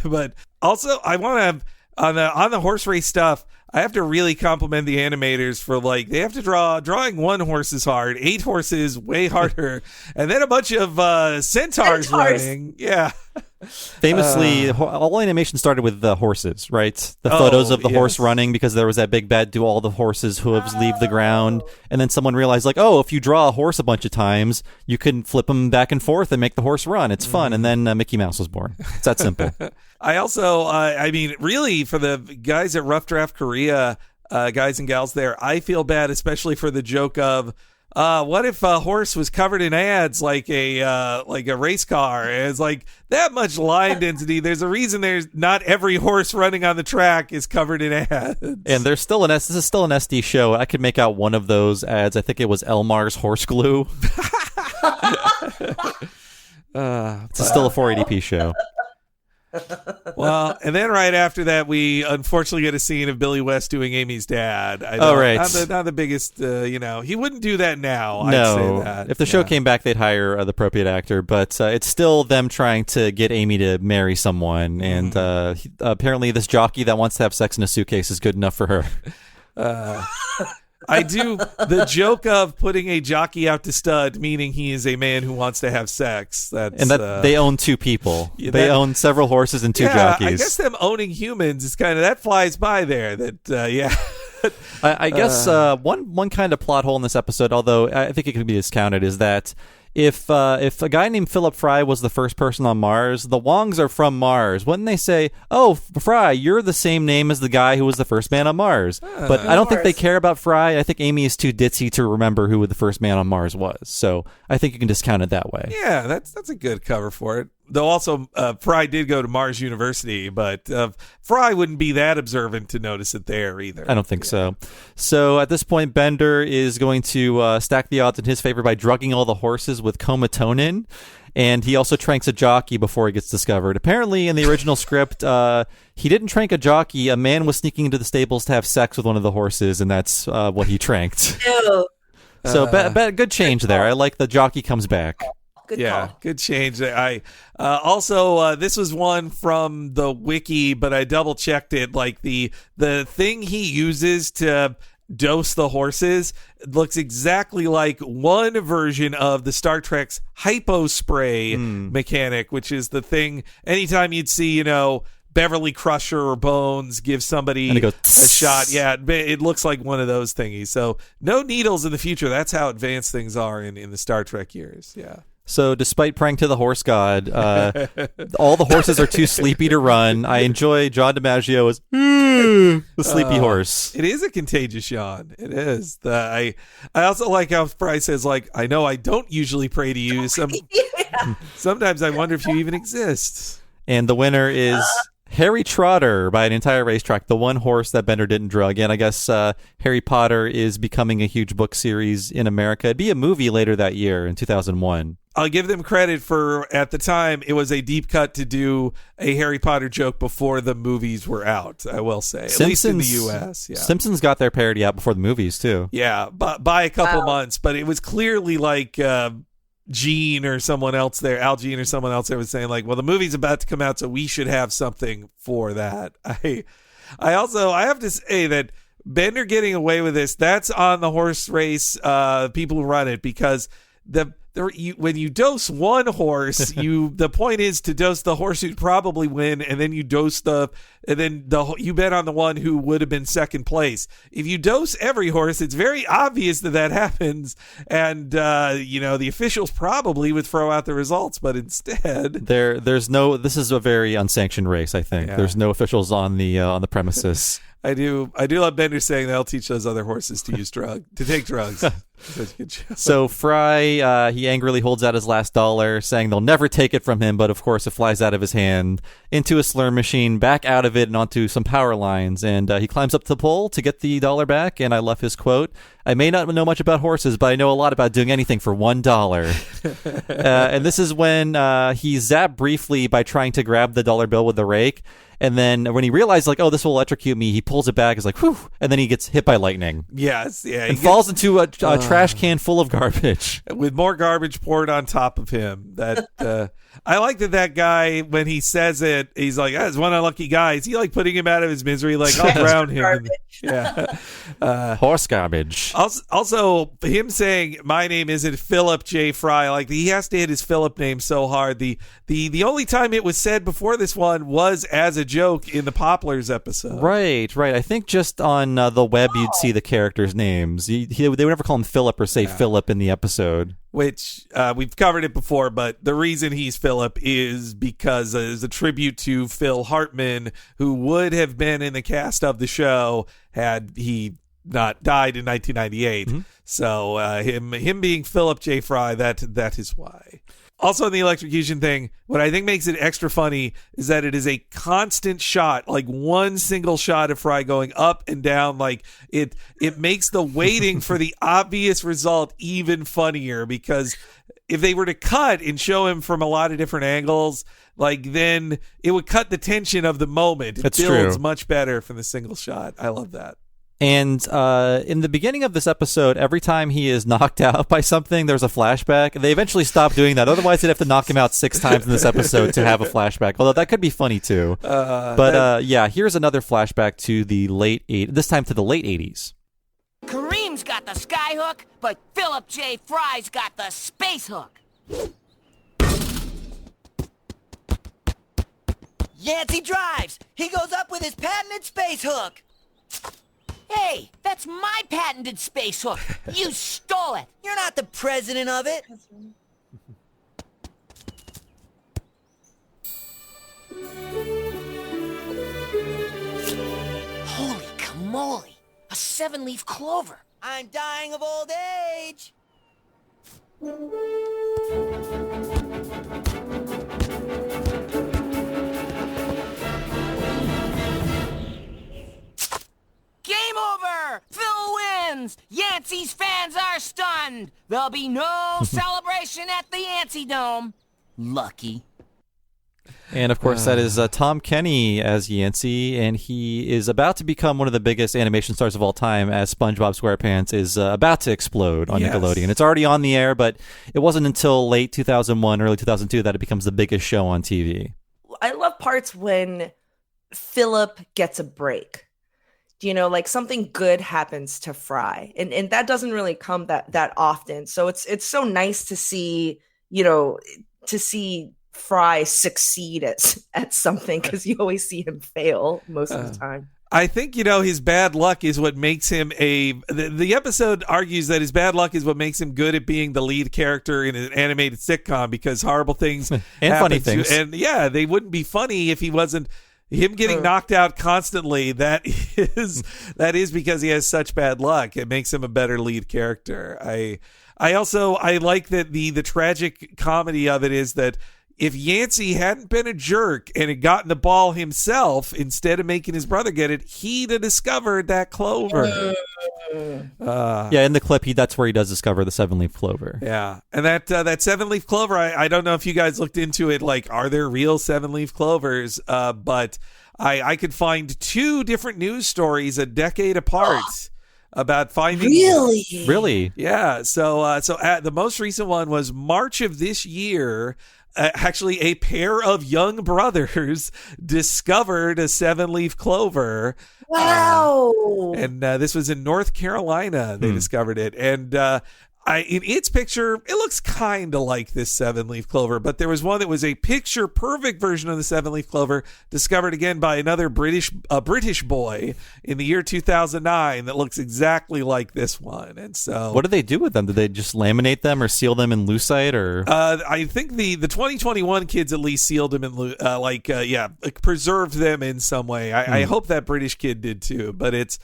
But also I want to on the horse race stuff. I have to really compliment the animators for, like, they have to drawing one horse is hard, 8 horses way harder, and then a bunch of centaurs running. Yeah. Famously, all animation started with the horses, right? The photos of the horse running, because there was that big bet, do all the horses' hooves leave the ground? And then someone realized, like, oh, if you draw a horse a bunch of times, you can flip them back and forth and make the horse run. It's fun. And then Mickey Mouse was born. It's that simple. I also, really, for the guys at Rough Draft Korea, guys and gals there, I feel bad, especially for the joke of, what if a horse was covered in ads like a race car? It's like that much line density. There's a reason there's not every horse running on the track is covered in ads. And there's still this is still an SD show. I could make out one of those ads. I think it was Elmar's horse glue. It's still a 480p show. Well, and then right after that, we unfortunately get a scene of Billy West doing Amy's dad. Right. Not the biggest, he wouldn't do that now. No. I'd say that. If the show came back, they'd hire the appropriate actor, but it's still them trying to get Amy to marry someone, and apparently this jockey that wants to have sex in a suitcase is good enough for her. I do the joke of putting a jockey out to stud, meaning he is a man who wants to have sex. They own two people. They own several horses and two jockeys. I guess them owning humans is kind of that flies by there. I guess one kind of plot hole in this episode, although I think it can be discounted, is that if a guy named Philip Fry was the first person on Mars, the Wongs are from Mars. Wouldn't they say, "Oh, Fry, you're the same name as the guy who was the first man on Mars"? But I don't think they care about Fry. I think Amy is too ditzy to remember who the first man on Mars was. So I think you can discount it that way. Yeah, that's a good cover for it. Though also, Fry did go to Mars University, but Fry wouldn't be that observant to notice it there either. I don't think so. So at this point, Bender is going to stack the odds in his favor by drugging all the horses with comatonin, and he also tranks a jockey before he gets discovered. Apparently, in the original script, he didn't trank a jockey. A man was sneaking into the stables to have sex with one of the horses, and that's what he tranked. Ew. So good change there. I like the jockey comes back. Good change. I this was one from the wiki, but I double checked it. Like the thing he uses to dose the horses looks exactly like one version of the Star Trek's hypo spray mechanic, which is the thing anytime you'd see, Beverly Crusher or Bones give somebody a shot. Yeah, it looks like one of those thingies. So no needles in the future. That's how advanced things are in the Star Trek years. Yeah. So despite praying to the horse god, all the horses are too sleepy to run. I enjoy John DiMaggio as the sleepy horse. It is a contagious yawn. It is. I also like how Fry says, like, I know I don't usually pray to you. Sometimes I wonder if you even exist. And the winner is Harry Trotter by an entire racetrack, the one horse that Bender didn't drug. And I guess Harry Potter is becoming a huge book series in America. It'd be a movie later that year in 2001. I'll give them credit for, at the time, it was a deep cut to do a Harry Potter joke before the movies were out, I will say. At least in the U.S. Yeah. Simpsons got their parody out before the movies, too. Yeah, by a couple months. But it was clearly like Gene or someone else there, Al Jean or someone else there was saying, like, well, the movie's about to come out, so we should have something for that. I have to say that Bender getting away with this, that's on the horse race people who run it, because when you dose one horse, the point is to dose the horse who'd probably win, and then you you bet on the one who would have been second place. If you dose every horse, it's very obvious that happens, and the officials probably would throw out the results, but instead there's no. This is a very unsanctioned race. I think there's no officials on the premises. I do love Bender saying they'll teach those other horses to take drugs. Such a good show. So Fry, he angrily holds out his last dollar, saying they'll never take it from him, but of course it flies out of his hand into a slurm machine, back out of it and onto some power lines, and he climbs up the pole to get the dollar back, and I love his quote, "I may not know much about horses, but I know a lot about doing anything for $1. And this is when he's zapped briefly by trying to grab the dollar bill with the rake, And then when he realizes, like, oh, this will electrocute me, he pulls it back, is like, whew, and then he gets hit by lightning. Yes, yeah. And falls into a trash can full of garbage. With more garbage poured on top of him. That I like that guy, when he says it, he's like, it's one unlucky guy. Is he like putting him out of his misery? Like, I'll drown him. Horse garbage. Also, him saying, my name isn't Philip J. Fry, like, he has to hit his Philip name so hard. The only time it was said before this one was as a joke in the Poplars episode. Right. I think just on the web you'd see the characters' names. They would never call him Philip or say Philip in the episode. Which we've covered it before, but the reason he's Philip is because it's a tribute to Phil Hartman, who would have been in the cast of the show had he not died in 1998. Mm-hmm. So him being Philip J. Fry, that is why. Also, in the electrocution thing, what I think makes it extra funny is that it is a constant shot, like one single shot of Fry going up and down. Like it makes the waiting for the obvious result even funnier, because if they were to cut and show him from a lot of different angles, like, then it would cut the tension of the moment. It builds much better from the single shot. I love that. And in the beginning of this episode, every time he is knocked out by something, there's a flashback. They eventually stop doing that. Otherwise, they'd have to knock him out 6 times in this episode to have a flashback. Although that could be funny, too. Here's another flashback to the this time to the late 80s. Kareem's got the skyhook, but Philip J. Fry's got the space hook. Yancey drives. He goes up with his patented space hook. Hey, that's my patented space hook. You stole it. You're not the president of it. Holy camole. A 7-leaf clover. I'm dying of old age. Game over! Phil wins! Yancey's fans are stunned! There'll be no celebration at the Yancey Dome. Lucky. And, of course, that is Tom Kenny as Yancey, and he is about to become one of the biggest animation stars of all time as SpongeBob SquarePants is about to explode on Nickelodeon. It's already on the air, but it wasn't until late 2001, early 2002 that it becomes the biggest show on TV. I love parts when Philip gets a break. You know, like something good happens to Fry, and that doesn't really come that often. So it's so nice to see, to see Fry succeed at something, because you always see him fail most of the time. I think, his bad luck is what makes him the episode argues that his bad luck is what makes him good at being the lead character in an animated sitcom, because horrible things and funny things. They wouldn't be funny if he wasn't. Him getting knocked out constantly, that is because he has such bad luck. It makes him a better lead character. I like that the tragic comedy of it is that if Yancey hadn't been a jerk and had gotten the ball himself instead of making his brother get it, he'd have discovered that clover. In the clip, that's where he does discover the 7-leaf clover. Yeah, and that 7-leaf clover, I don't know if you guys looked into it, like, are there real 7-leaf clovers? But I could find 2 different news stories a decade apart about finding... Really? Yeah, so the most recent one was March of this year. Actually, a pair of young brothers discovered a 7-leaf clover. Wow! And this was in North Carolina. They discovered it. And in its picture, it looks kind of like this 7-leaf clover, but there was one that was a picture-perfect version of the 7-leaf clover discovered again by another British boy in the year 2009 that looks exactly like this one. And so, what did they do with them? Did they just laminate them or seal them in lucite? Or I think the 2021 kids at least sealed them in preserved them in some way. I hope that British kid did too. But it's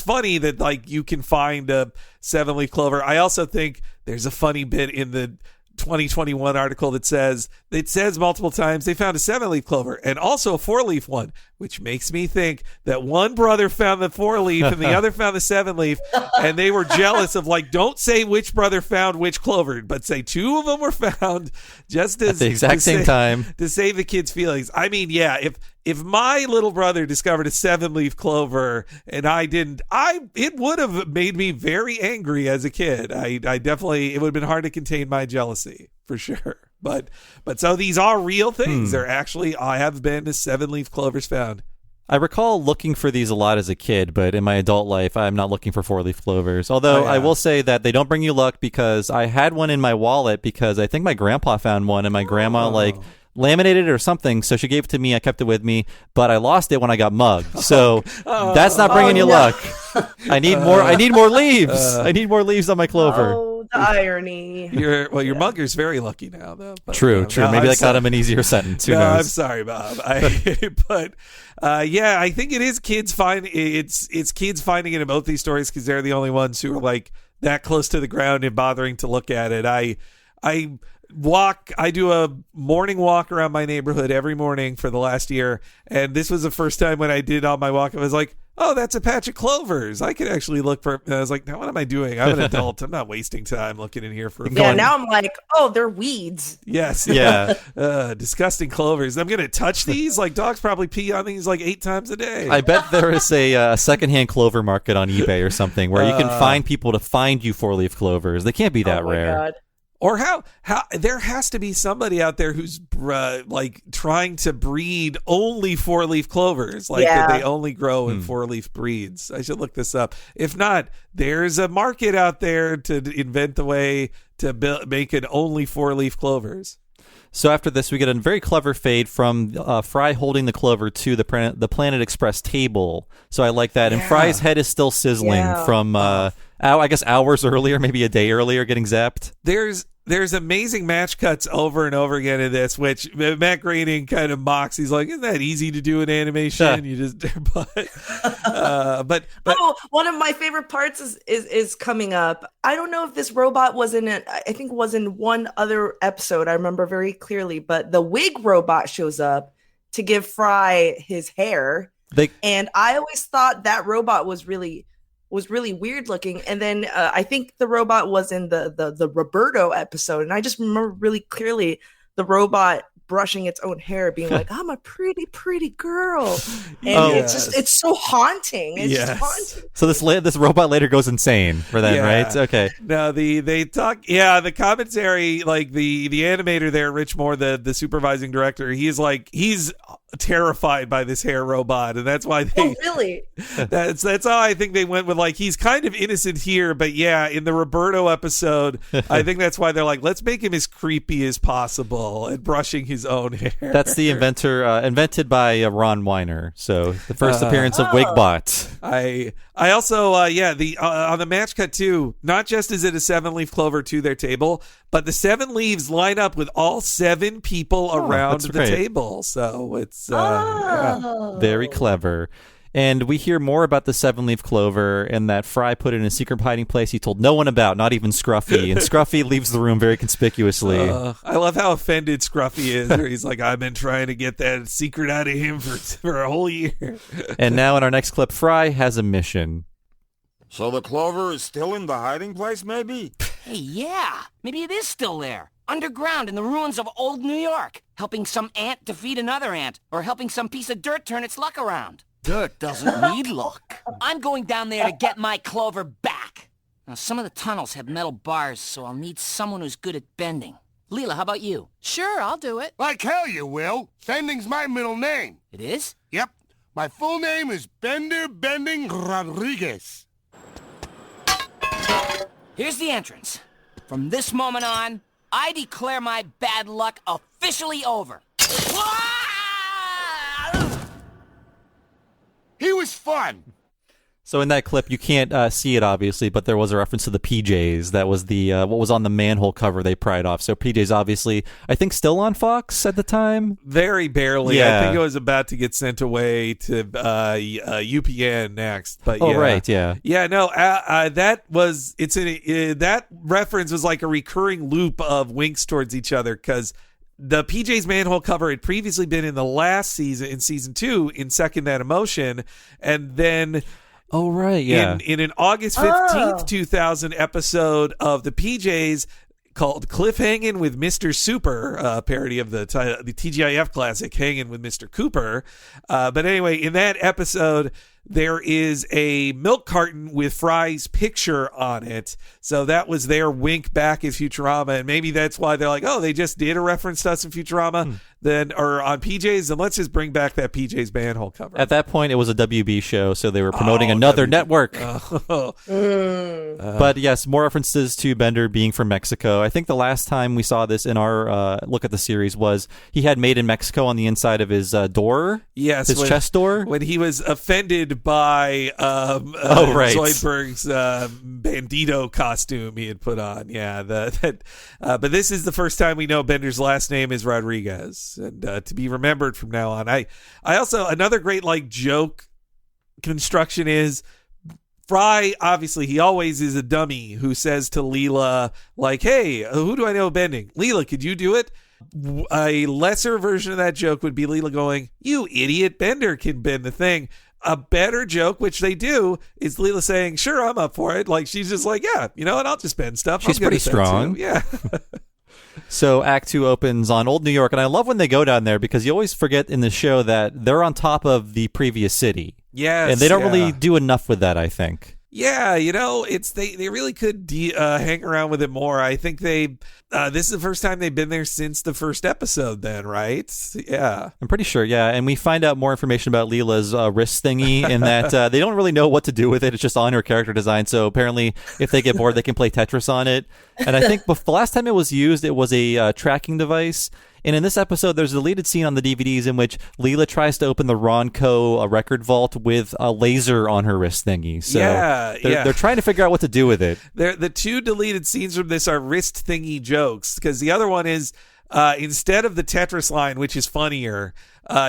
funny that, like, you can find a 7-leaf clover. I also think there's a funny bit in the 2021 article that says multiple times they found a 7-leaf clover and also a 4-leaf one. which makes me think that one brother found the 4-leaf and the other found the 7-leaf, and they were jealous of, like, don't say which brother found which clover, but say 2 of them were found just as at the exact same time to save the kids' feelings. I mean, yeah, if my little brother discovered a 7-leaf clover and I didn't, it would have made me very angry as a kid. I definitely, it would have been hard to contain my jealousy for sure. But so these are real things. There actually have been 7-leaf clovers found. I recall looking for these a lot as a kid, but in my adult life, I'm not looking for 4-leaf clovers. Although I will say that they don't bring you luck, because I had one in my wallet because I think my grandpa found one and my grandma laminated it or something, so she gave it to me. I kept it with me, but I lost it when I got mugged. So that's not bringing you luck. I need more. I need more leaves. I need more leaves on my clover. Oh, the irony. Your mugger's very lucky now, though. But, true. Maybe that got him an easier sentence. Who knows? I'm sorry, Bob. But I think it is kids it's kids finding it in both these stories because they're the only ones who are like that close to the ground and bothering to look at it. I do a morning walk around my neighborhood every morning for the last year, and this was the first time when I did on my walk, I was like, oh, that's a patch of clovers. I could actually look for, and I was like, now what am I doing? I'm an adult. I'm not wasting time looking in here for now I'm like, oh, they're weeds. Yes. Yeah. Disgusting clovers. I'm going to touch these? Like, dogs probably pee on these like 8 times a day. I bet there is a secondhand clover market on eBay or something where you can find people to find you 4-leaf clovers. They can't be that rare. God. Or how there has to be somebody out there who's like trying to breed only 4-leaf clovers, like that they only grow in 4-leaf breeds. I should look this up. If not, there's a market out there to invent the way to make it only 4-leaf clovers. So after this, we get a very clever fade from Fry holding the clover to the Planet Express table. So I like that. And Fry's head is still sizzling from, I guess, hours earlier, maybe a day earlier, getting zapped. There's amazing match cuts over and over again in this, which Matt Groening kind of mocks. He's like, "Isn't that easy to do in animation?" You just, but one of my favorite parts is coming up. I don't know if this robot was in it. I think it was in one other episode. I remember very clearly. But the wig robot shows up to give Fry his hair, and I always thought that robot was really weird looking. And then I think the robot was in the Roberto episode, and I just remember really clearly the robot brushing its own hair, being like, I'm a pretty girl. And it's so haunting. It's just haunting. So this robot later goes insane for them, right? Okay. No, they talk. Yeah, the commentary, like the animator there, Rich Moore, the supervising director, he's terrified by this hair robot, and that's why they that's how I think they went with, like, he's kind of innocent here, but in the Roberto episode I think that's why they're like, let's make him as creepy as possible and brushing his own hair. That's the invented by Ron Weiner, so the first appearance of Wigbot. I also on the match cut too, not just is it a 7-leaf clover to their table, but the 7 leaves line up with all 7 people around the table, so it's very clever. And we hear more about the 7-leaf clover and that Fry put it in a secret hiding place he told no one about, not even Scruffy. And Scruffy leaves the room very conspicuously. I love how offended Scruffy is. Where he's like, I've been trying to get that secret out of him for a whole year. And now in our next clip, Fry has a mission. So the clover is still in the hiding place, maybe? Hey, yeah. Maybe it is still there. Underground in the ruins of old New York. Helping some ant defeat another ant. Or helping some piece of dirt turn its luck around. Dirt doesn't need luck. I'm going down there to get my clover back. Now, some of the tunnels have metal bars, so I'll need someone who's good at bending. Leela, how about you? Sure, I'll do it. Like hell you will. Bending's my middle name. It is? Yep. My full name is Bender Bending Rodriguez. Here's the entrance. From this moment on, I declare my bad luck officially over. He was fun. So in that clip, you can't see it, obviously, but there was a reference to the PJs. That was the what was on the manhole cover they pried off. So PJs, obviously, I think still on Fox at the time? Very barely. Yeah. I think it was about to get sent away to UPN next. But right, yeah. Yeah, no, that reference was like a recurring loop of winks towards each other, because the PJ's manhole cover had previously been in the last season, in season 2, in Second That Emotion, and then Oh, right, yeah. in an August 15th, 2000 episode of the PJs called Cliffhangin' with Mr. Super, parody of the TGIF classic Hangin' with Mr. Cooper. But anyway, in that episode, there is a milk carton with Fry's picture on it. So that was their wink back at Futurama. And maybe that's why they're like, oh, they just did a reference to us in Futurama, or on PJs, and let's just bring back that PJ's manhole cover. At that point, it was a WB show, so they were promoting another network. But yes, more references to Bender being from Mexico. I think the last time we saw this in our look at the series was he had Made in Mexico on the inside of his door. Yes. His chest door. When he was offended by right. Zoidberg's bandito costume he had put on. Yeah. But this is the first time we know Bender's last name is Rodriguez. And to be remembered from now on. I also, another great joke construction is Fry, obviously, he always is a dummy who says to Leela, hey, who do I know bending? Leela, could you do it? A lesser version of that joke would be Leela going, you idiot, Bender can bend the thing. A better joke, which they do, is Leela saying, sure, I'm up for it. She's just yeah, you know what, I'll just bend stuff. She's pretty strong. Yeah. So Act 2 opens on Old New York, and I love when they go down there because you always forget in the show that they're on top of the previous city. Yes. And they don't really do enough with that, I think. Yeah, it's they really could hang around with it more. I think this is the first time they've been there since the first episode then, right? Yeah. I'm pretty sure, yeah. And we find out more information about Leela's wrist thingy in that they don't really know what to do with it. It's just on her character design. So apparently if they get bored, they can play Tetris on it. And I think the last time it was used, it was a tracking device. And in this episode, there's a deleted scene on the DVDs in which Leela tries to open the Ronco record vault with a laser on her wrist thingy. So they're trying to figure out what to do with it. The two deleted scenes from this are wrist thingy jokes, because the other one is instead of the Tetris line, which is funnier,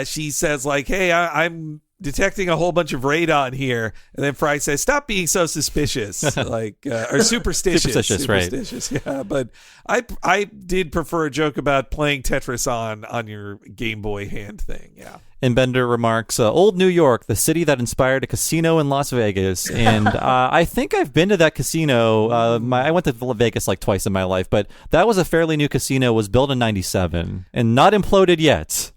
she says hey, I'm detecting a whole bunch of radon here, and then Fry says, stop being so suspicious, or superstitious. Right. Yeah, but I did prefer a joke about playing Tetris on your Game Boy hand thing. Yeah. And Bender remarks, Old New York, the city that inspired a casino in Las Vegas. And I think I've been to that casino. I went to Vegas twice in my life, but that was a fairly new casino, was built in 97 and not imploded yet.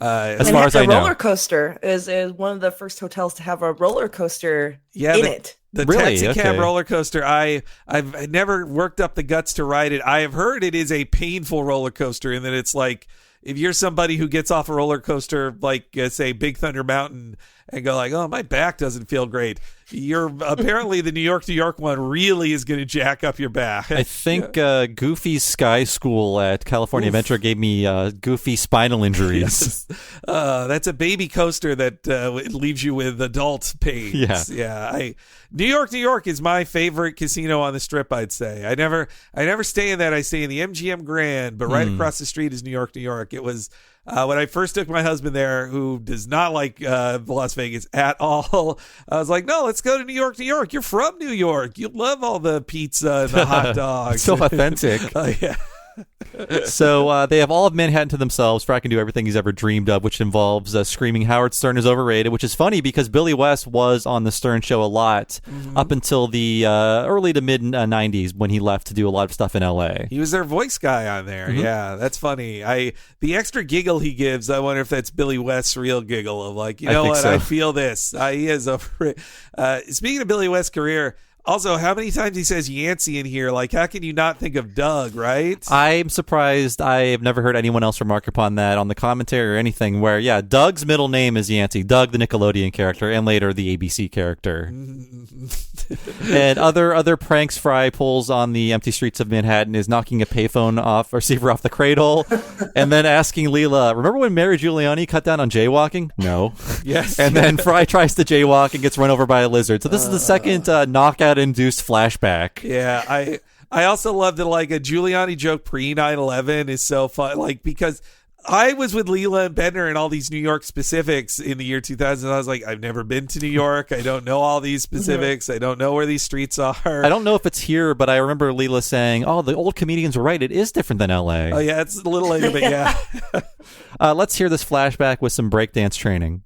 As far as I know, the roller coaster is one of the first hotels to have a roller coaster in it. The really? Taxicab roller coaster, I've never worked up the guts to ride it. I have heard it is a painful roller coaster, in that it's if you're somebody who gets off a roller coaster, say Big Thunder Mountain, and go oh, my back doesn't feel great, you're apparently the New York one really is going to jack up your back. I think Goofy's Sky School at California Adventure gave me goofy spinal injuries. Yes. That's a baby coaster that leaves you with adult pains. Yeah. New York is my favorite casino on the Strip, I'd say. I never stay in that. I stay in the MGM Grand, but right across the street is New York. It was when I first took my husband there, who does not like Las Vegas at all. I was like, no, let's go to New York. You're from New York. You love all the pizza and the hot dogs. So authentic. Yeah. So they have all of Manhattan to themselves. Fry can do everything he's ever dreamed of, which involves screaming Howard Stern is overrated, which is funny because Billy West was on the Stern Show a lot up until the early to mid 90s when he left to do a lot of stuff in LA. He was their voice guy on there. Yeah, that's funny. The extra giggle he gives, I wonder if that's Billy West's real giggle of I feel this. He is over it. Speaking of Billy West's career, also, how many times he says Yancey in here? How can you not think of Doug, right? I'm surprised. I have never heard anyone else remark upon that on the commentary or anything where, Doug's middle name is Yancey. Doug, the Nickelodeon character, and later the ABC character. And other pranks Fry pulls on the empty streets of Manhattan is knocking a payphone off, receiver off the cradle, and then asking Leela, remember when Mary Giuliani cut down on jaywalking? No. Yes. And then Fry tries to jaywalk and gets run over by a lizard. So this is the second knockout-induced flashback. Yeah, I also love that a Giuliani joke pre 9/11 is so fun, because I was with Leela and Bender and all these New York specifics in the year 2000. I was like, I've never been to New York. I don't know all these specifics. I don't know where these streets are. I don't know if it's here, but I remember Leela saying, "Oh, the old comedians were right. It is different than L.A." Oh yeah, it's a little later, but yeah. Let's hear this flashback with some breakdance training.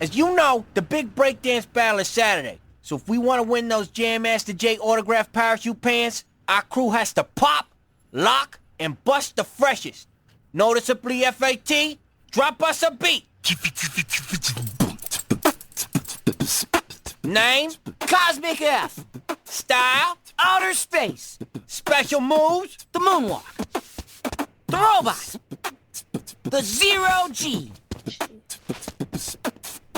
As you know, the big breakdance battle is Saturday. So if we want to win those Jam Master Jay autographed parachute pants, our crew has to pop, lock, and bust the freshest. Noticeably FAT, drop us a beat. Name, Cosmic F. style, Outer space. special moves, The moonwalk. The robot. The zero G.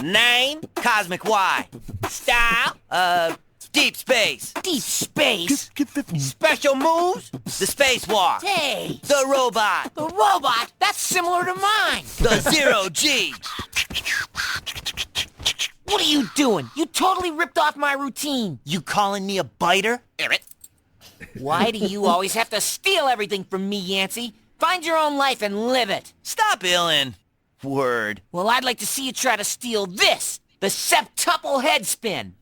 name, Cosmic Y, style, deep space, Deep space. special moves, the spacewalk, Hey. the robot, The robot. That's similar to mine. the zero G. What are you doing? You totally ripped off my routine. You calling me a biter? Why do you always have to steal everything from me, Yancey? Find your own life and live it. Stop illin'. Word. Well, I'd like to see you try to steal this. The septuple head spin.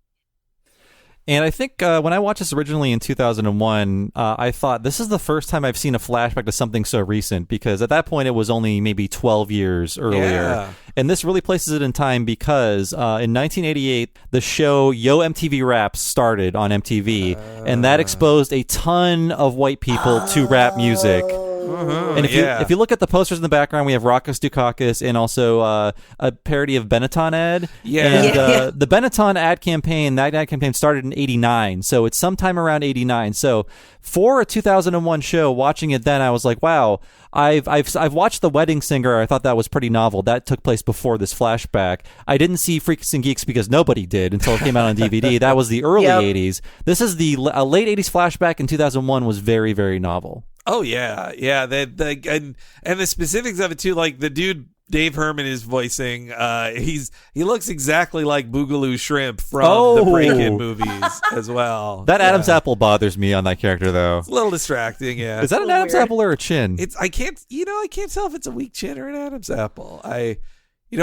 And I think when I watched this originally in 2001, I thought this is the first time I've seen a flashback to something so recent, because at that point it was only maybe 12 years earlier. Yeah. And this really places it in time because in 1988, the show Yo MTV Raps started on MTV, and that exposed a ton of white people to rap music. And if you look at the posters in the background, we have Raucous Dukakis and also a parody of Benetton ad. Yeah. And the Benetton ad campaign started in 89, so it's sometime around 89. So for a 2001 show, watching it then, I was like, wow, I've watched The Wedding Singer. I thought that was pretty novel. That took place before this flashback. I didn't see Freaks and Geeks because nobody did until it came out on DVD. That was the early 80s. This is the late 80s flashback in 2001 was very, very novel. Oh yeah. And the specifics of it too, like the dude Dave Herman is voicing, he looks exactly like Boogaloo Shrimp from the Break-In movies as well. That Adam's apple bothers me on that character though. It's a little distracting, yeah. Is that an Adam's apple or a chin? I can't tell if it's a weak chin or an Adam's apple.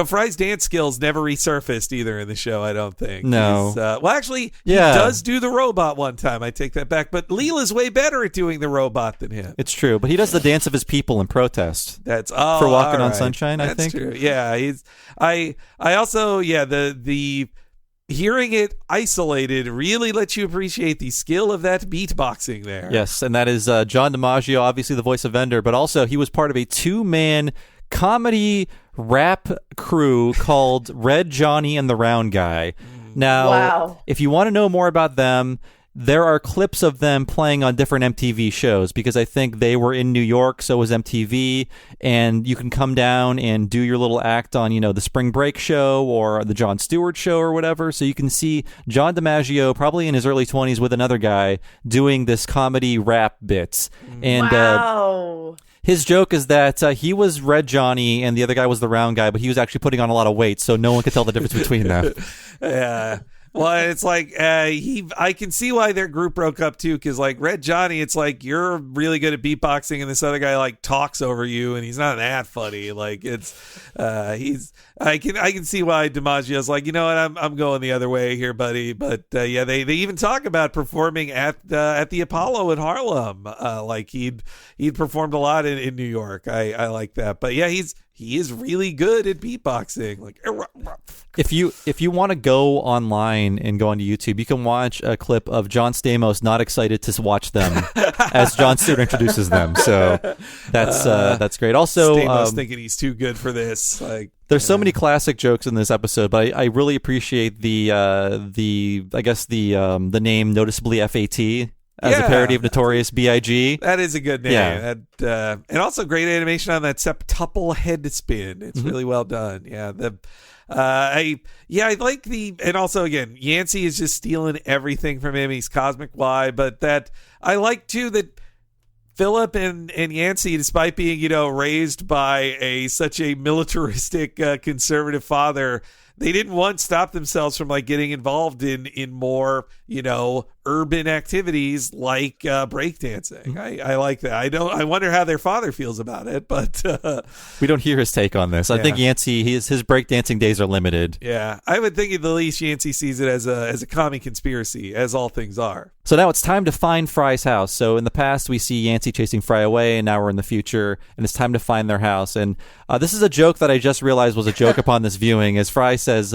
Fry's dance skills never resurfaced either in the show, I don't think. No. Well, actually, he does do the robot one time. I take that back. But Leela's way better at doing the robot than him. It's true, but he does the dance of his people in protest. That's for Walking on Sunshine, I think. That's true. Yeah, I also the hearing it isolated really lets you appreciate the skill of that beatboxing there. Yes, and that is John DiMaggio, obviously the voice of Ender, but also he was part of a two-man comedy rap crew called Red Johnny and the Round Guy. Now, if you want to know more about them, there are clips of them playing on different MTV shows, because I think they were in New York, so was MTV, and you can come down and do your little act on, the Spring Break show or the Jon Stewart show or whatever. So you can see John DiMaggio, probably in his early 20s with another guy, doing this comedy rap bits. And his joke is that he was Red Johnny and the other guy was the Round Guy, but he was actually putting on a lot of weight, so no one could tell the difference between them. Yeah. Well, it's like I can see why their group broke up too, because like Red Johnny, it's like you're really good at beatboxing, and this other guy like talks over you, and he's not that funny. Like it's I can see why DiMaggio's like, you know what, I'm going the other way here, buddy. But they even talk about performing at the Apollo in Harlem. Like he'd performed a lot in New York. I like that. But yeah, he is really good at beatboxing. Like, if you want to go online and go onto YouTube, you can watch a clip of John Stamos not excited to watch them as Jon Stewart introduces them. So that's great. Also, Stamos thinking he's too good for this. Like, there's so many classic jokes in this episode, but I really appreciate the name Noticeably FAT. As a parody of Notorious B.I.G. That is a good name. Yeah. And also great animation on that septuple head spin. It's really well done. Yeah. I like and also again, Yancey is just stealing everything from him. He's Cosmic Y, but that I like too that Philip and Yancey, despite being, raised by such a militaristic conservative father, they didn't once stop themselves from like getting involved in more, urban activities like breakdancing. I like that. I wonder how their father feels about it, but we don't hear his take on this. I think Yancey, his breakdancing days are limited. Yeah, I would think at the least Yancey sees it as a commie conspiracy, as all things are. So now it's time to find Fry's house. So in the past, we see Yancey chasing Fry away, and now we're in the future, and it's time to find their house. And this is a joke that I just realized was a joke upon this viewing, as Fry says,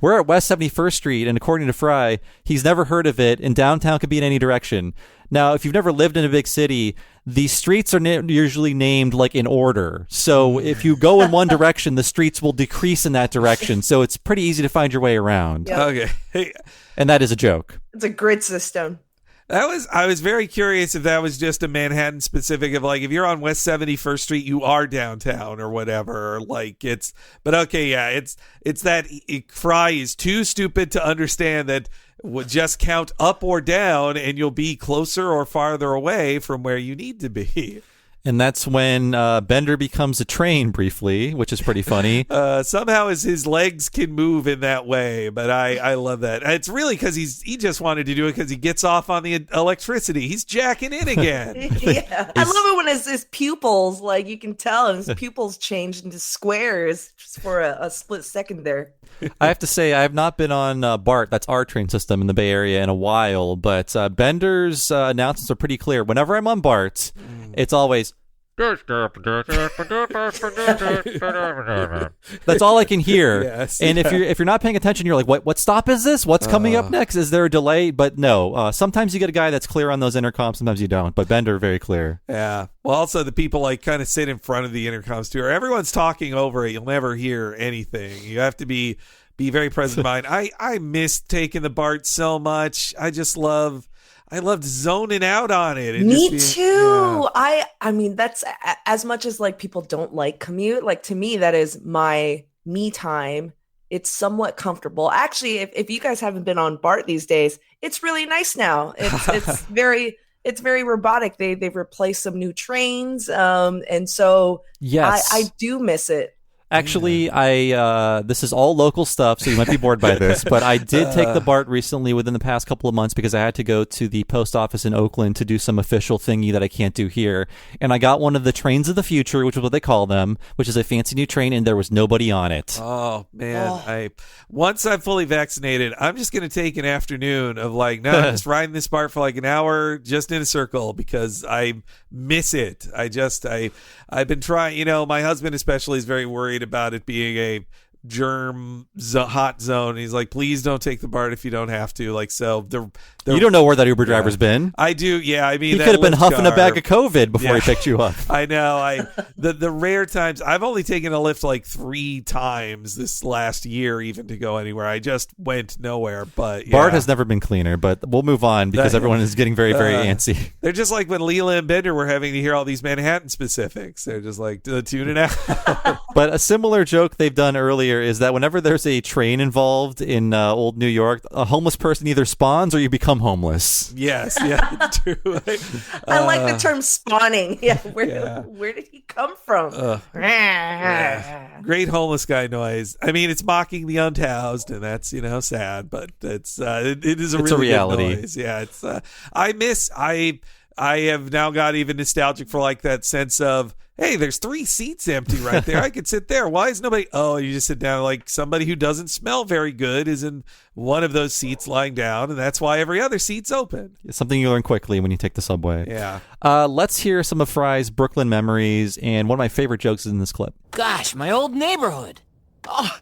we're at West 71st Street, and according to Fry, he's never heard of it, and downtown could be in any direction. Now, if you've never lived in a big city, the streets are usually named like in order. So if you go in one direction, the streets will decrease in that direction. So it's pretty easy to find your way around. Yep. Okay. And that is a joke. It's a grid system. I was very curious if that was just a Manhattan specific of like, if you're on West 71st Street, you are downtown or whatever. But okay, yeah, it's that Fry is too stupid to understand that would just count up or down and you'll be closer or farther away from where you need to be. And that's when Bender becomes a train briefly, which is pretty funny. Somehow his legs can move in that way, but I love that. It's really because he just wanted to do it because he gets off on the electricity. He's jacking in again. Yeah, I love it when his pupils, like you can tell, his pupils changed into squares just for a split second there. I have to say, I have not been on BART, that's our train system in the Bay Area, in a while, but Bender's announcements are pretty clear. Whenever I'm on BART, it's always... That's all I can hear. Yes, and if you're not paying attention, you're like, what stop is this? What's coming up next? Is there a delay? But no, sometimes you get a guy that's clear on those intercoms, sometimes you don't. But Bender, very clear. Yeah. Well, also the people like kind of sit in front of the intercoms too, or everyone's talking over it. You'll never hear anything. You have to be very present in mind. I miss taking the BART so much. I loved zoning out on it. Me too. Yeah. I mean, that's as much as like people don't like commute. Like to me, that is my me time. It's somewhat comfortable. Actually, if you guys haven't been on BART these days, it's really nice now. It's very robotic. They've replaced some new trains, and so yes, I do miss it. Actually, this is all local stuff, so you might be bored by this, but I did take the BART recently within the past couple of months because I had to go to the post office in Oakland to do some official thingy that I can't do here. And I got one of the trains of the future, which is what they call them, which is a fancy new train, and there was nobody on it. Oh, man. Once I'm fully vaccinated, I'm just going to take an afternoon of I'm just riding this BART for like an hour just in a circle because I miss it. I've been trying, my husband especially is very worried about it being a hot zone. He's like, please don't take the BART if you don't have to. You don't know where that Uber driver's been. I do. Yeah. I mean, he could have been huffing a bag of COVID before he picked you up. I know. The rare times I've only taken a Lyft like 3 times this last year, even to go anywhere. I just went nowhere. But BART has never been cleaner. But we'll move on because everyone is getting very, very antsy. They're just like when Leela and Bender were having to hear all these Manhattan specifics. They're just like tune it out. But a similar joke they've done earlier is that whenever there's a train involved in old New York, a homeless person either spawns or you become homeless. Yes, yeah, it's true. I like the term spawning. Yeah, where did he come from? Great homeless guy noise. I mean, it's mocking the unhoused, and that's sad, but it is a reality. Good noise. Yeah, it's I have now got even nostalgic for like that sense of, hey, there's 3 seats empty right there. I could sit there. Why is nobody? Oh, you just sit down. Like somebody who doesn't smell very good is in one of those seats lying down, and that's why every other seat's open. It's something you learn quickly when you take the subway. Yeah. Let's hear some of Fry's Brooklyn memories, and one of my favorite jokes is in this clip. Gosh, my old neighborhood. Oh,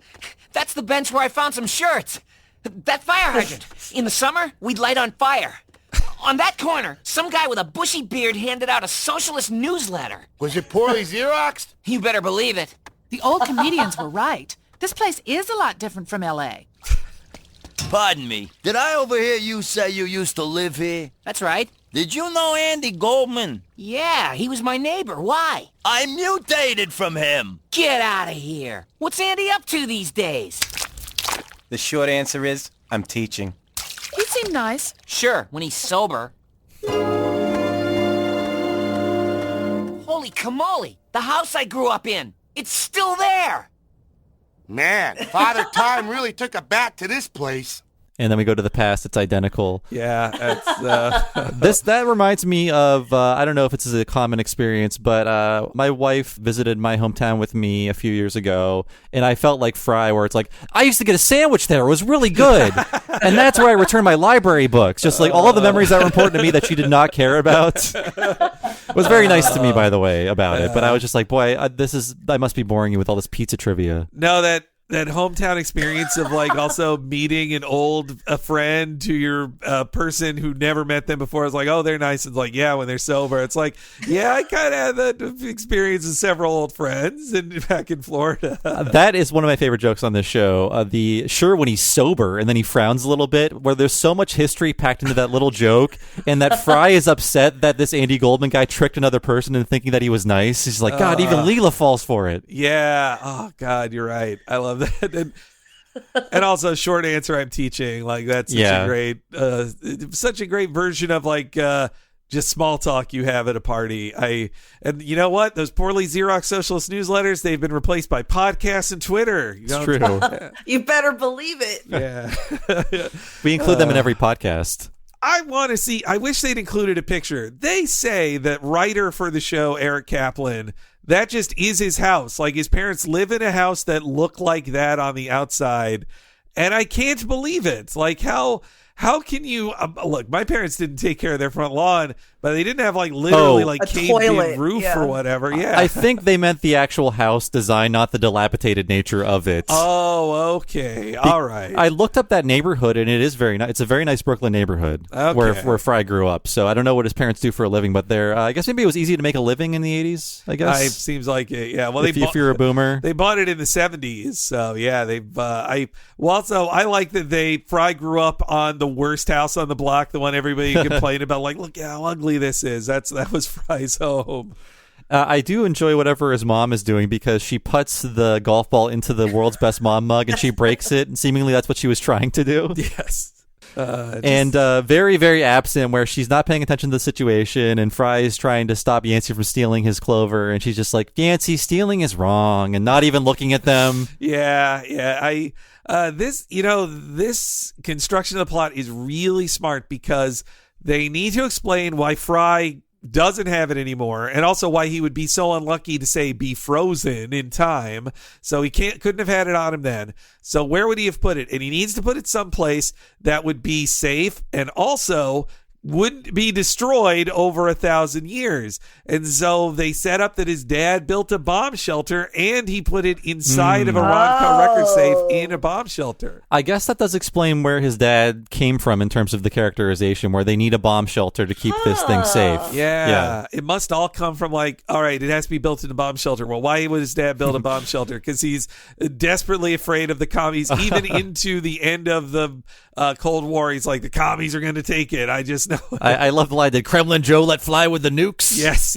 that's the bench where I found some shirts. That fire hydrant. In the summer, we'd light on fire. On that corner, some guy with a bushy beard handed out a socialist newsletter. Was it poorly Xeroxed? You better believe it. The old comedians were right. This place is a lot different from L.A. Pardon me, did I overhear you say you used to live here? That's right. Did you know Andy Goldman? Yeah, he was my neighbor. Why? I mutated from him. Get out of here. What's Andy up to these days? The short answer is, I'm teaching. He seemed nice. Sure, when he's sober. Holy camole! The house I grew up in! It's still there! Man, Father Time really took a bat to this place. and then we go to the past, it's identical. Yeah, that's That reminds me of I don't know if it's a common experience, but my wife visited my hometown with me a few years ago, and I felt like Fry, where it's like, I used to get a sandwich there, it was really good. And that's where I returned my library books, just like all of the memories that were important to me that she did not care about. It was very nice to me, by the way, about it, but I was just like, boy, I must be boring you with all this pizza trivia. No, that hometown experience of like also meeting a friend to your person who never met them before. It's like, oh, they're nice. It's like, yeah, when they're sober. It's like, yeah, I kind of had that experience with several old friends and back in Florida. That is one of my favorite jokes on this show. When he's sober and then he frowns a little bit, where there's so much history packed into that little joke, and that Fry is upset that this Andy Goldman guy tricked another person into thinking that he was nice. He's like, God, even Leela falls for it. Yeah. Oh God, you're right. I love that. And also, short answer, I'm teaching. Like, that's such a great version of like just small talk you have at a party. And you know what? Those poorly Xerox socialist newsletters, they've been replaced by podcasts and Twitter. It's true. You better believe it. Yeah. We include them in every podcast. I wish they'd included a picture. They say that writer for the show, Eric Kaplan, that just is his house. Like, his parents live in a house that look like that on the outside. And I can't believe it. Like, how can you look, my parents didn't take care of their front lawn, but they didn't have like literally like caved-in roof or whatever. Yeah, I think they meant the actual house design, not the dilapidated nature of it. Oh, okay, all right. I looked up that neighborhood, and it is very nice. It's a very nice Brooklyn neighborhood where Fry grew up. So I don't know what his parents do for a living, but I guess maybe it was easy to make a living in the 80s. I guess it seems like it. Yeah, well, if you're a boomer, they bought it in the 70s. So yeah, I like that Fry grew up on the worst house on the block, the one everybody complained about. Like, look how ugly this is. That was Fry's home. I do enjoy whatever his mom is doing, because she puts the golf ball into the world's best mom mug and she breaks it, and seemingly that's what she was trying to do. Yes. Very, very absent, where she's not paying attention to the situation, and Fry is trying to stop Yancey from stealing his clover, and she's just like, Yancey, stealing is wrong, and not even looking at them. Yeah. This construction of the plot is really smart, because they need to explain why Fry doesn't have it anymore, and also why he would be so unlucky to say be frozen in time. So he couldn't have had it on him then. So where would he have put it? And he needs to put it someplace that would be safe and also wouldn't be destroyed over 1,000 years. And so they set up that his dad built a bomb shelter, and he put it inside of a Ronco record safe in a bomb shelter. I guess that does explain where his dad came from in terms of the characterization, where they need a bomb shelter to keep this thing safe. Yeah. It must all come from like, all right, it has to be built in a bomb shelter. Well, why would his dad build a bomb shelter? Because he's desperately afraid of the commies. Even into the end of the Cold War, he's like, the commies are going to take it. I just know. I love the line, did Kremlin Joe let fly with the nukes? Yes.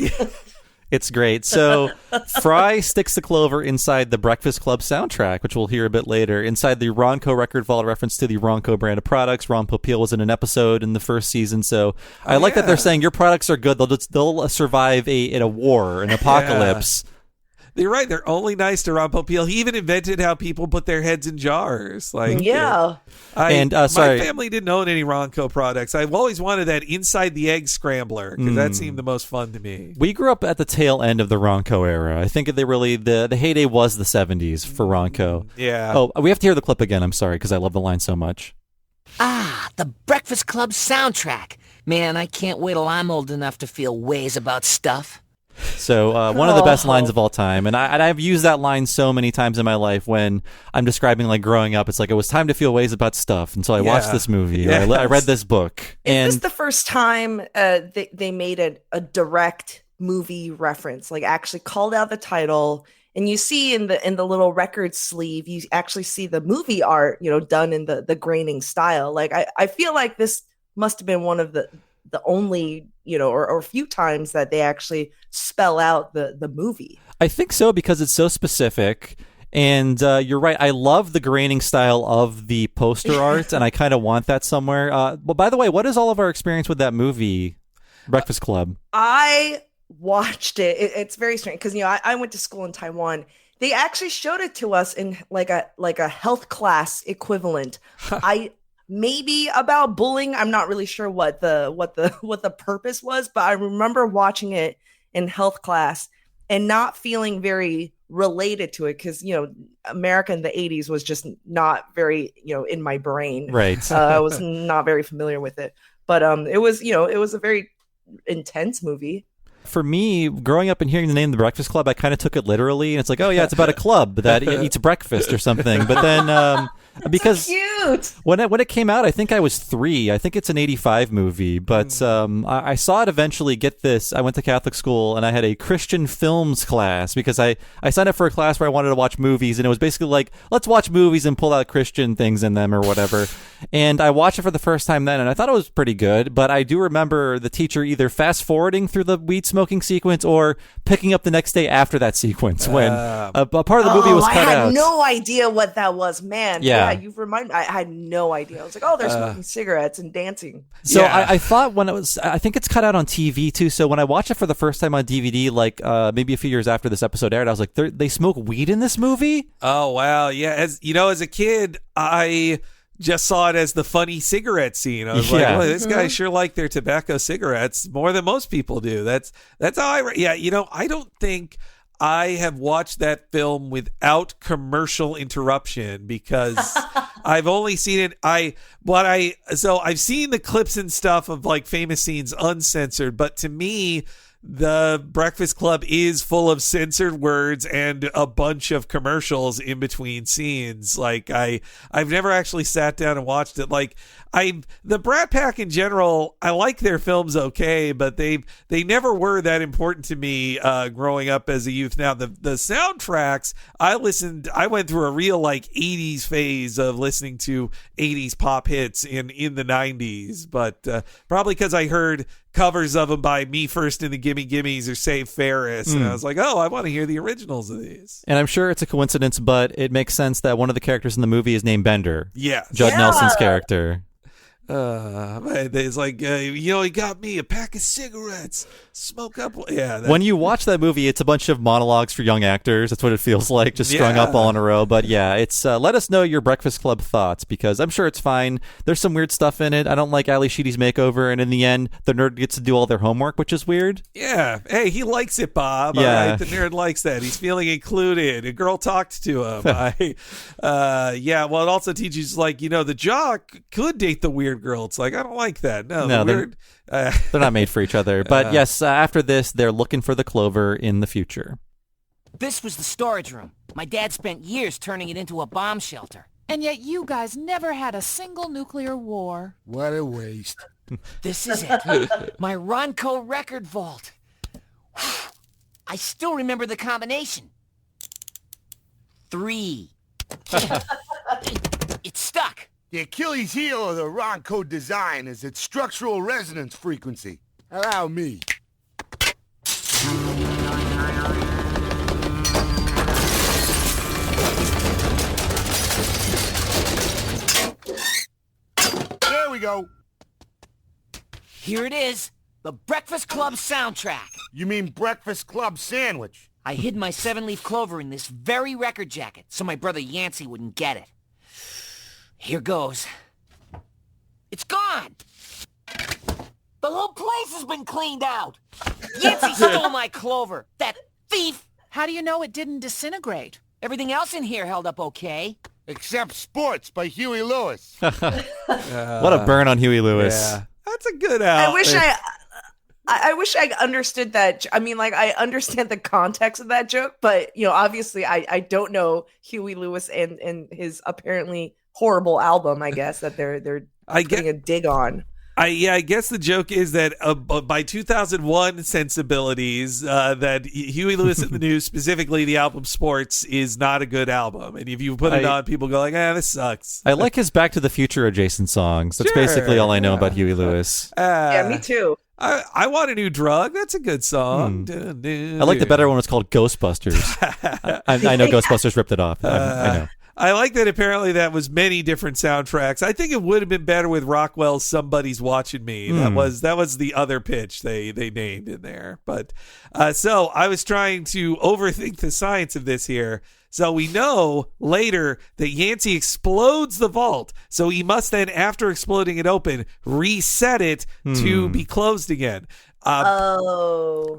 It's great. So Fry sticks the clover inside the Breakfast Club soundtrack, which we'll hear a bit later. Inside the Ronco record vault, reference to the Ronco brand of products. Ron Popeil was in an episode in the first season. So I like that they're saying your products are good. They'll survive in a war, an apocalypse. Yeah. You're right. They're only nice to Ron Popeil. He even invented how people put their heads in jars. Like, my family didn't own any Ronco products. I've always wanted that inside the egg scrambler, because that seemed the most fun to me. We grew up at the tail end of the Ronco era. I think the heyday was the 70s for Ronco. Yeah. Oh, we have to hear the clip again. I'm sorry, because I love the line so much. Ah, the Breakfast Club soundtrack. Man, I can't wait till I'm old enough to feel ways about stuff. So one of the best lines of all time. And I've used that line so many times in my life when I'm describing like growing up. It's like, it was time to feel ways about stuff until I watched this movie. Yes. I read this book. Is this the first time they made a direct movie reference, like actually called out the title? And you see in the little record sleeve, you actually see the movie art, done in the graining style. Like, I feel like this must have been one of the only, or a few times that they actually spell out the movie. I think so, because it's so specific. And you're right. I love the graining style of the poster art, and I kind of want that somewhere. But by the way, what is all of our experience with that movie, Breakfast Club? I watched it. It's very strange, because I went to school in Taiwan. They actually showed it to us in like a health class equivalent. maybe about bullying. I'm not really sure what the purpose was, but I remember watching it in health class and not feeling very related to it because, America in the 80s was just not very, in my brain. Right. I was not very familiar with it. But it was a very intense movie. For me, growing up and hearing the name The Breakfast Club, I kind of took it literally. And it's like, oh, yeah, it's about a club that eats breakfast or something. But then because so cute. When it came out, I think I was 3. I think it's an 85 movie. But I saw it eventually. Get this. I went to Catholic school and I had a Christian films class because I signed up for a class where I wanted to watch movies. And it was basically like, let's watch movies and pull out Christian things in them or whatever. And I watched it for the first time then. And I thought it was pretty good. But I do remember the teacher either fast forwarding through the weed smoking sequence or picking up the next day after that sequence when a part of the movie was cut out. I had no idea what that was, man. Yeah. You've reminded me. I had no idea. I was like, oh, they're smoking cigarettes and dancing. So I thought when it was, I think it's cut out on TV too. So when I watched it for the first time on DVD, like maybe a few years after this episode aired, I was like, they smoke weed in this movie? Oh, wow. Yeah. As a kid, I just saw it as the funny cigarette scene. I was like, well, this guy sure like their tobacco cigarettes more than most people do. That's how I don't think I have watched that film without commercial interruption because I've only seen it. So I've seen the clips and stuff of like famous scenes uncensored, but to me, The Breakfast Club is full of censored words and a bunch of commercials in between scenes. Like I've never actually sat down and watched it. Like the Brat Pack in general, I like their films okay, but they never were that important to me growing up as a youth. Now the soundtracks, I went through a real like 80s phase of listening to 80s pop hits in the 90s, but probably because I heard covers of them by Me First and the Gimme Gimmes or Save Ferris, and I was like, oh, I want to hear the originals of these. And I'm sure it's a coincidence, but it makes sense that one of the characters in the movie is named Bender. Yeah. Judd Nelson's character. It's like, he got me a pack of cigarettes, smoke up. Yeah. When you watch that movie, it's a bunch of monologues for young actors. That's what it feels like, just strung up all in a row. But yeah, it's let us know your Breakfast Club thoughts because I'm sure it's fine. There's some weird stuff in it. I don't like Ali Sheedy's makeover, and in the end, the nerd gets to do all their homework, which is weird. Yeah. Hey, he likes it, Bob. Yeah. All right, the nerd likes that. He's feeling included. A girl talked to him. Well, it also teaches like, the jock could date the weird girl. It's like, I don't like that. No, they're not made for each other. But yes, after this, they're looking for the clover in the future. This was the storage room. My dad spent years turning it into a bomb shelter. And yet you guys never had a single nuclear war. What a waste. This is it. My Ronco record vault. I still remember the combination. 3. It's stuck. The Achilles heel of the Ronco design is its structural resonance frequency. Allow me. There we go. Here it is. The Breakfast Club soundtrack. You mean Breakfast Club sandwich? I hid my 7-leaf clover in this very record jacket so my brother Yancey wouldn't get it. Here goes. It's gone! The whole place has been cleaned out! Yancey stole my clover! That thief! How do you know it didn't disintegrate? Everything else in here held up okay. Except Sports by Huey Lewis. What a burn on Huey Lewis. Yeah. That's a good out. I wish I understood that. I mean, like, I understand the context of that joke, but, obviously I don't know Huey Lewis and his apparently horrible album, I guess, that they're putting a dig on. I guess the joke is that by 2001 sensibilities, that Huey Lewis in the News, specifically the album Sports, is not a good album. And if you put it on, people go like, this sucks. I like his Back to the Future adjacent songs. That's basically all I know about Huey Lewis. Yeah, me too. I Want a New Drug. That's a good song. I like the better one. It's called Ghostbusters. I know Ghostbusters ripped it off. I know. I like that apparently that was many different soundtracks. I think it would have been better with Rockwell's Somebody's Watching Me. That was the other pitch they named in there. But so I was trying to overthink the science of this here. So we know later that Yancey explodes the vault. So he must then, after exploding it open, reset it to be closed again.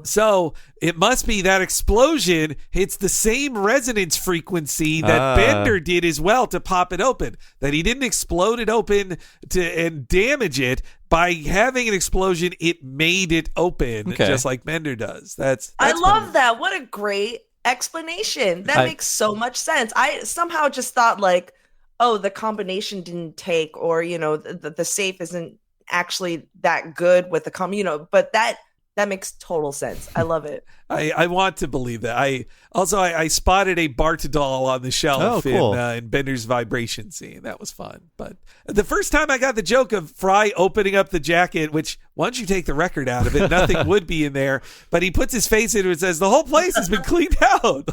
So it must be that explosion hits the same resonance frequency that Bender did as well to pop it open. That he didn't explode it open and damage it. By having an explosion, it made it open, just like Bender does. That's I love that. What a great explanation. That makes so much sense. I somehow just thought like, oh, the combination didn't take, or the safe isn't actually that good with the but that makes total sense. I love it. I want to believe that. I spotted a Bart doll on the shelf in Bender's vibration scene. That was fun. But the first time I got the joke of Fry opening up the jacket, which once you take the record out of it, nothing would be in there. But he puts his face into it and says, the whole place has been cleaned out.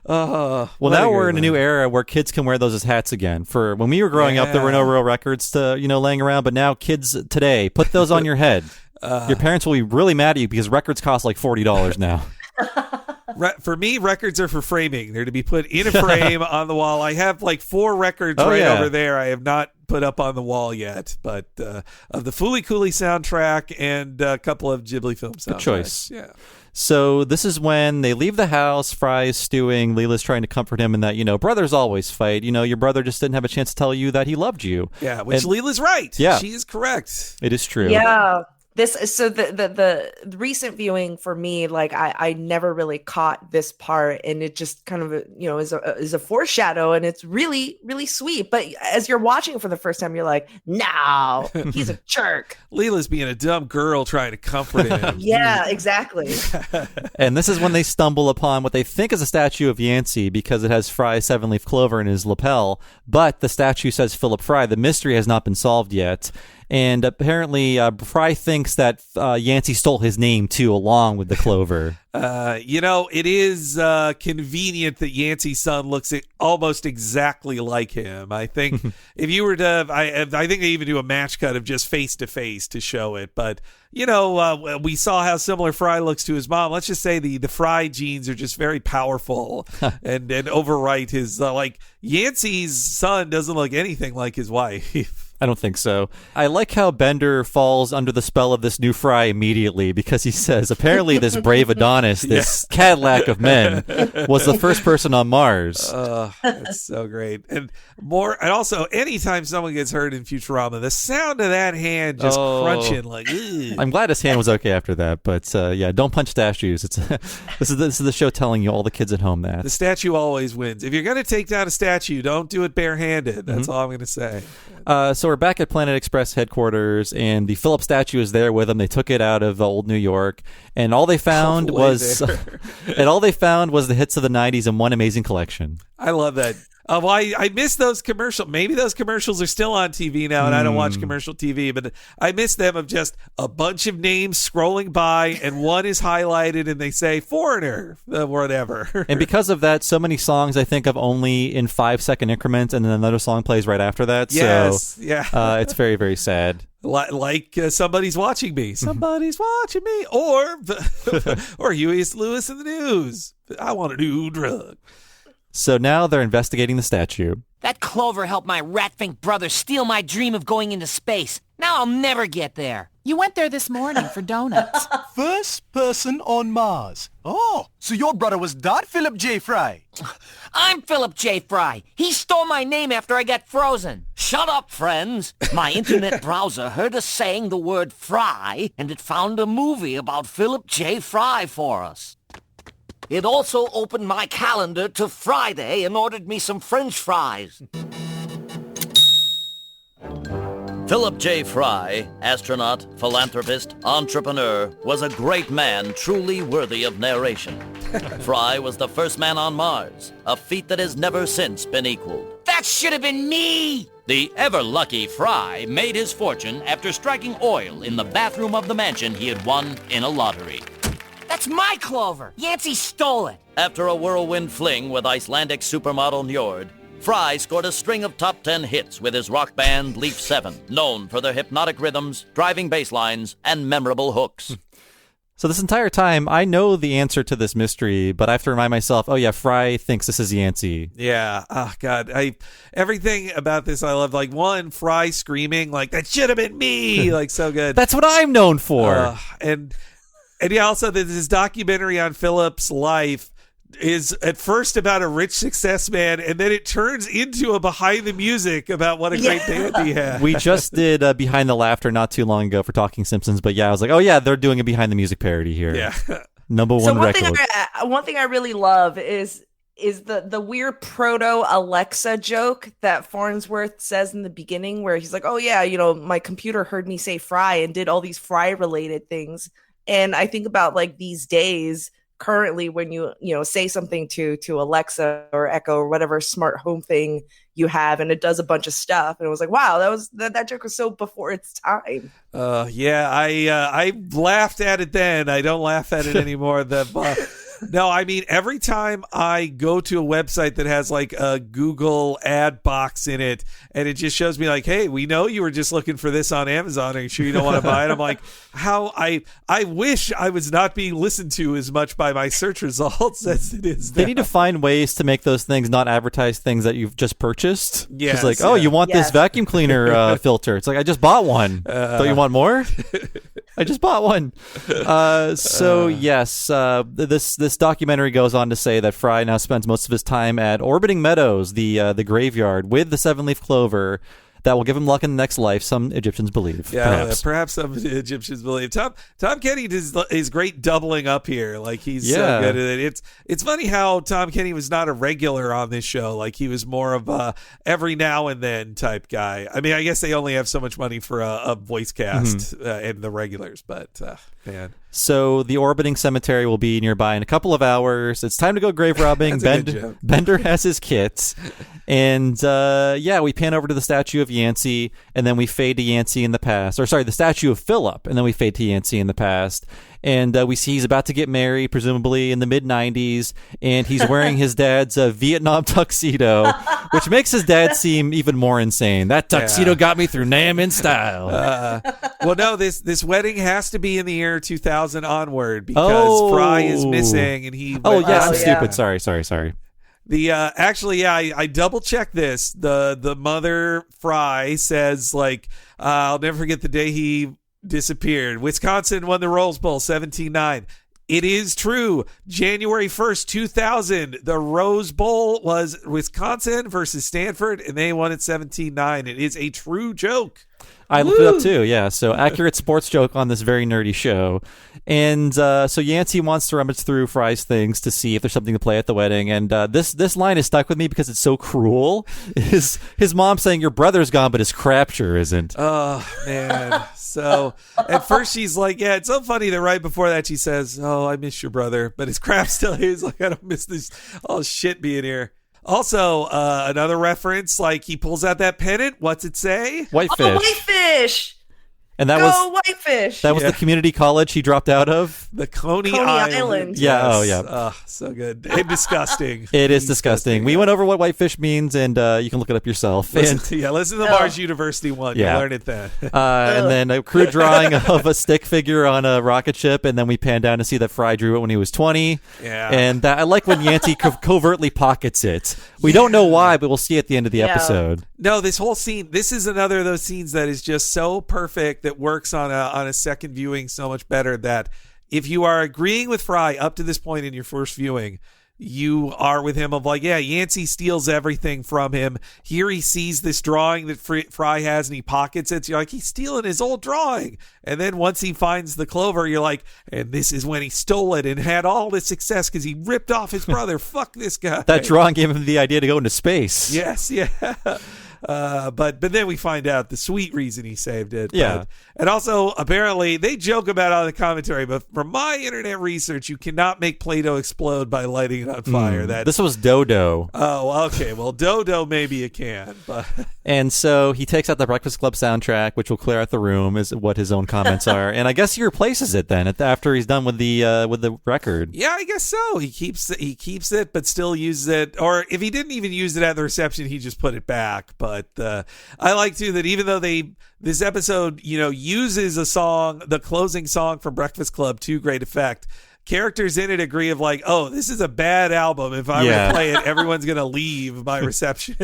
Well, now we're in a new era where kids can wear those as hats again. For when we were growing up, there were no real records to laying around. But now kids today, put those on your head. Your parents will be really mad at you because records cost like $40 now. For me, records are for framing. They're to be put in a frame on the wall. I have like 4 records over there I have not put up on the wall yet, but of the Fooly Cooly soundtrack and a couple of Ghibli film soundtracks. Good choice. Yeah. So this is when they leave the house. Fry is stewing. Leela's trying to comfort him in that, brothers always fight. Your brother just didn't have a chance to tell you that he loved you. Yeah, which Leela's right. Yeah. She is correct. It is true. Yeah. The recent viewing for me, like I never really caught this part, and it just kind of is a foreshadow, and it's really, really sweet. But as you're watching it for the first time, you're like, no, he's a jerk. Leela's being a dumb girl trying to comfort him. Yeah, exactly. And this is when they stumble upon what they think is a statue of Yancey because it has Fry's 7-leaf clover in his lapel, but the statue says Philip Fry. The mystery has not been solved yet. And apparently, Fry thinks that Yancey stole his name, too, along with the clover. It is convenient that Yancey's son looks almost exactly like him. I think if you were to, I think they even do a match cut of just face to face to show it. But, we saw how similar Fry looks to his mom. Let's just say the Fry genes are just very powerful and overwrite his, Yancey's son doesn't look anything like his wife. I don't think so. I like how Bender falls under the spell of this new Fry immediately because he says, apparently this brave Adonis, this Cadillac of men, was the first person on Mars. That's so great. And also, anytime someone gets hurt in Futurama, the sound of that hand just crunching like, ugh. I'm glad his hand was okay after that, but don't punch statues. This is the show telling you, all the kids at home, that. The statue always wins. If you're going to take down a statue, don't do it barehanded. That's all I'm going to say. So we're back at Planet Express headquarters, and the Philip statue is there with them. They took it out of old New York, and all they found was the hits of the 90s in one amazing collection. I love that. I miss those commercials. Maybe those commercials are still on TV now, and I don't watch commercial TV, but I miss them of just a bunch of names scrolling by, and one is highlighted, and they say foreigner, whatever. And because of that, so many songs I think of only in 5-second increments, and then another song plays right after that. Yes, so, yeah. It's very, very sad. Like somebody's watching me. Somebody's watching me. Or Huey S. Lewis in the news. I want a new drug. So now they're investigating the statue. That clover helped my rat-fink brother steal my dream of going into space. Now I'll never get there. You went there this morning for donuts. First person on Mars. Oh, so your brother was that Philip J. Fry? I'm Philip J. Fry. He stole my name after I got frozen. Shut up, friends. My internet browser heard us saying the word fry, and it found a movie about Philip J. Fry for us. It also opened my calendar to Friday and ordered me some French fries. Philip J. Fry, astronaut, philanthropist, entrepreneur, was a great man truly worthy of narration. Fry was the first man on Mars, a feat that has never since been equaled. That should have been me! The ever-lucky Fry made his fortune after striking oil in the bathroom of the mansion he had won in a lottery. That's my clover! Yancey stole it! After a whirlwind fling with Icelandic supermodel Njord, Fry scored a string of top 10 hits with his rock band Leaf 7, known for their hypnotic rhythms, driving bass lines, and memorable hooks. So this entire time, I know the answer to this mystery, but I have to remind myself, oh yeah, Fry thinks this is Yancey. Yeah. Oh, God. Everything about this I love. Like, one, Fry screaming, like, that should have been me. Like, so good. That's what I'm known for. And yeah, also this documentary on Philip's life is at first about a rich success man, and then it turns into a behind the music about what a great band he had. We just did Behind the Laughter not too long ago for Talking Simpsons, but yeah, I was like, oh yeah, they're doing a behind the music parody here. Yeah. Number one record. One thing I really love is the weird proto Alexa joke that Farnsworth says in the beginning, where he's like, oh yeah, my computer heard me say Fry and did all these Fry related things. And I think about like these days currently when you say something to Alexa or Echo or whatever smart home thing you have, and it does a bunch of stuff, and it was like, wow, that joke was so before its time. Yeah, I laughed at it then. I don't laugh at it anymore. No, I mean, every time I go to a website that has like a Google ad box in it, and it just shows me like, hey, we know you were just looking for this on Amazon. Are you sure you don't want to buy it? I'm like, how I wish I was not being listened to as much by my search results as it is now. They need to find ways to make those things not advertise things that you've just purchased. Yes, it's like, oh, you want this vacuum cleaner filter. It's like, I just bought one. Don't you want more? I just bought one. Yes, this documentary goes on to say that Fry now spends most of his time at Orbiting Meadows, the graveyard, with the 7-leaf clover that will give him luck in the next life, some Egyptians believe. Yeah, perhaps some Egyptians believe. Tom Kenny is great doubling up here. Like, he's so good at it. It's funny how Tom Kenny was not a regular on this show. Like, he was more of a every now and then type guy. I mean, I guess they only have so much money for a voice cast and the regulars, but man. So the orbiting cemetery will be nearby in a couple of hours. It's time to go grave robbing. Bender has his kit. And we pan over to the statue of Yancey, and then we fade to Yancey in the past. Or sorry, the statue of Philip, and then we fade to Yancey in the past. And we see he's about to get married, presumably in the mid-90s, and he's wearing his dad's Vietnam tuxedo, which makes his dad seem even more insane. That tuxedo got me through Nam in style. Well, no, this wedding has to be in the year 2000 onward, because Fry is missing, and he... Oh, yes, I'm stupid. Sorry. I double checked this. The mother Fry says, like, I'll never forget the day he disappeared. Wisconsin won the Rose Bowl 17-9. It is true. January 1st, 2000, the Rose Bowl was Wisconsin versus Stanford, and they won it 17-9. It is a true joke. I looked it up too, yeah. So accurate sports joke on this very nerdy show. And so Yancey wants to rummage through Fry's things to see if there's something to play at the wedding. And this line is stuck with me because it's so cruel. His mom saying, your brother's gone, but his crapture isn't. Oh, man. So at first she's like, yeah, it's so funny that right before that she says, oh, I miss your brother. But his crap still is like, I don't miss this shit being here. Also, another reference, like he pulls out that pennant. What's it say? Whitefish. Oh, whitefish. And that Go Whitefish. That was the community college he dropped out of. The Coney Island. Yeah. Yes. Oh, yeah. Oh, so good. And disgusting. It is disgusting. We went over what whitefish means, and you can look it up yourself. Listen to the Mars University one. Yeah. You learn it then. And then a crude drawing of a stick figure on a rocket ship, and then we pan down to see that Fry drew it when he was 20. Yeah. And I like when Yancey covertly pockets it. We don't know why, but we'll see at the end of the episode. No, this whole scene, this is another of those scenes that is just so perfect that works on a second viewing so much better, that if you are agreeing with Fry up to this point in your first viewing, you are with him of like, yeah, Yancey steals everything from him. Here he sees this drawing that Fry has and he pockets it. So you're like, he's stealing his old drawing. And then once he finds the clover, you're like, and this is when he stole it and had all this success because he ripped off his brother. Fuck this guy. That drawing gave him the idea to go into space. Yes, yeah. But then we find out the sweet reason he saved it. Yeah. And also, apparently, they joke about it on the commentary, but from my internet research, you cannot make Play-Doh explode by lighting it on fire. This was Dodo. Oh, okay. Well, Dodo, maybe you can. But And so he takes out the Breakfast Club soundtrack, which will clear out the room, is what his own comments are. And I guess he replaces it then after he's done with the record. yeah, I guess so. He keeps it, but still uses it. Or if he didn't even use it at the reception, he just put it back. But I like too that even though this episode, uses a song, the closing song from Breakfast Club to great effect, characters in it agree of like, oh, this is a bad album. If I were to play it, everyone's going to leave my reception.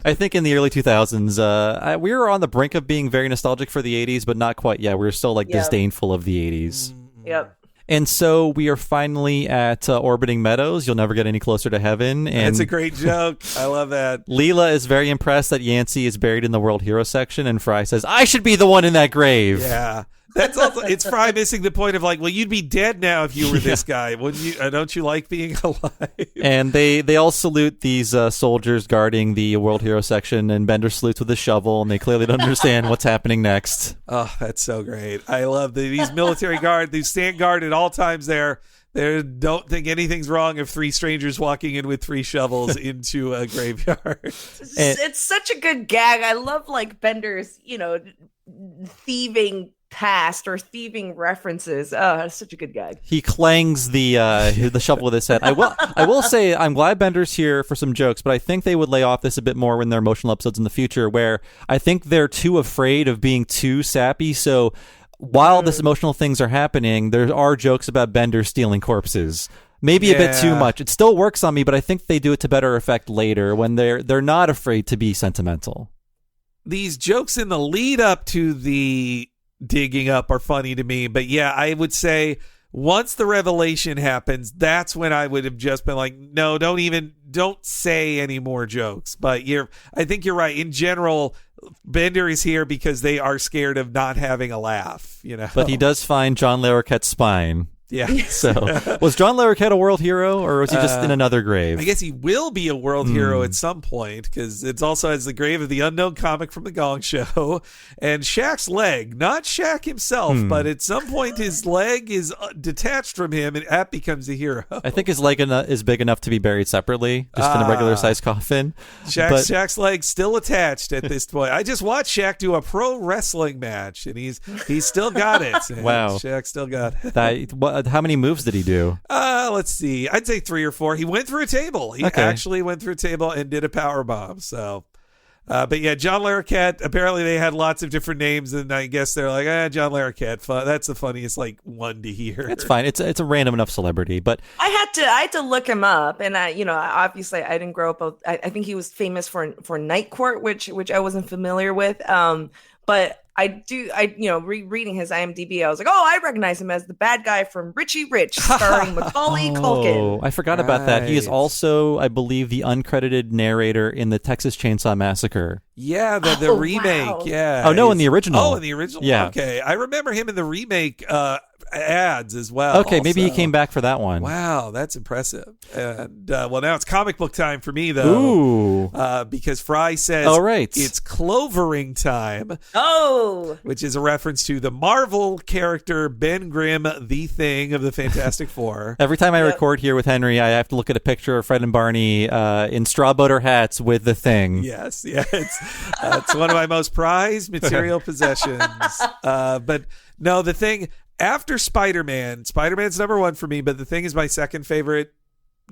I think in the early 2000s, we were on the brink of being very nostalgic for the 80s, but not quite yet. We were still disdainful of the 80s. Yep. And so we are finally at Orbiting Meadows. You'll never get any closer to heaven. And That's a great joke. I love that. Leela is very impressed that Yancey is buried in the World Hero section, and Fry says, I should be the one in that grave. Yeah. That's also, it's Fry missing the point of like, well, you'd be dead now if you were this guy. Wouldn't you? Don't you like being alive? And they all salute these soldiers guarding the World Hero section, and Bender salutes with a shovel, and they clearly don't understand what's happening next. Oh, that's so great. I love these military guard. They stand guard at all times there. They don't think anything's wrong if three strangers walking in with three shovels into a graveyard. It's such a good gag. I love like Bender's, thieving past or thieving references. Oh, that's such a good gag. He clangs the shovel with his head. I will say I'm glad Bender's here for some jokes, but I think they would lay off this a bit more in their emotional episodes in the future, where I think they're too afraid of being too sappy. So while this emotional things are happening, there are jokes about Bender stealing corpses. Maybe a bit too much. It still works on me, but I think they do it to better effect later when they're not afraid to be sentimental. These jokes in the lead up to the digging up are funny to me, but yeah, I would say once the revelation happens, that's when I would have just been like, no, don't say any more jokes. But I think you're right. In general, Bender is here because they are scared of not having a laugh, But he does find John Larroquette's spine. Yeah. So, was John Larroquette a world hero, or was he just in another grave? I guess he will be a world hero at some point, because it's also as the grave of the unknown comic from the Gong Show, and Shaq's leg, not Shaq himself, but at some point his leg is detached from him, and that becomes a hero. I think his leg is big enough to be buried separately, just in a regular sized coffin. Shaq's leg's still attached at this point. I just watched Shaq do a pro wrestling match, and he's still got it. Wow, Shaq still got it. How many moves did he do? Let's see. I'd say 3 or 4. He went through a table. He actually went through a table and did a power bomb. So, but yeah, John Larroquette. Apparently, they had lots of different names, and I guess they're like, John Larroquette. That's the funniest one to hear. It's fine. It's a random enough celebrity, but I had to look him up, and obviously I didn't grow up. I think he was famous for Night Court, which I wasn't familiar with. But reading his IMDb, I was like, I recognize him as the bad guy from Richie Rich, starring Macaulay Culkin. I forgot about that. He is also, I believe, the uncredited narrator in the Texas Chainsaw Massacre. Yeah, the remake. Wow. Yeah. Oh, no, in the original. Oh, in the original? Yeah. Okay. I remember him in the remake ads as well. Okay, maybe he came back for that one. Wow, that's impressive. And now it's comic book time for me, though. Ooh. Because Fry says it's clovering time. Oh. Which is a reference to the Marvel character Ben Grimm, the Thing of the Fantastic Four. Every time I record here with Henry, I have to look at a picture of Fred and Barney in straw boater hats with the Thing. Yes, it's one of my most prized material possessions. But no, the Thing... After Spider-Man's number 1 for me, but the Thing is my second favorite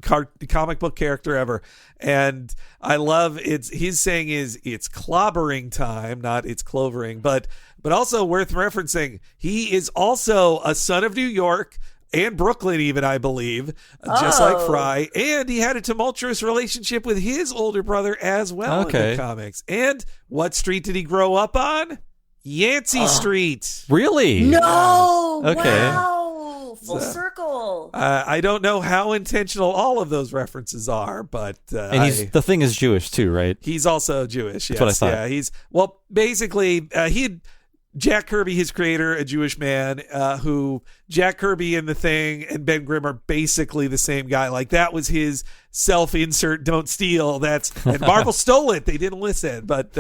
comic book character ever. And I love his saying is it's clobbering time, not it's clovering, but also worth referencing. He is also a son of New York and Brooklyn, even, I believe, just like Fry. And he had a tumultuous relationship with his older brother as well in the comics. And what street did he grow up on? Yancey Street. Really? No. Okay. Wow. Full circle. I don't know how intentional all of those references are, but and the Thing is Jewish too, right? He's also Jewish. Yes. That's what I thought. Yeah, basically he had Jack Kirby, his creator, a Jewish man, who Jack Kirby and the Thing and Ben Grimm are basically the same guy. Like that was his self-insert don't steal. And Marvel stole it. They didn't listen. But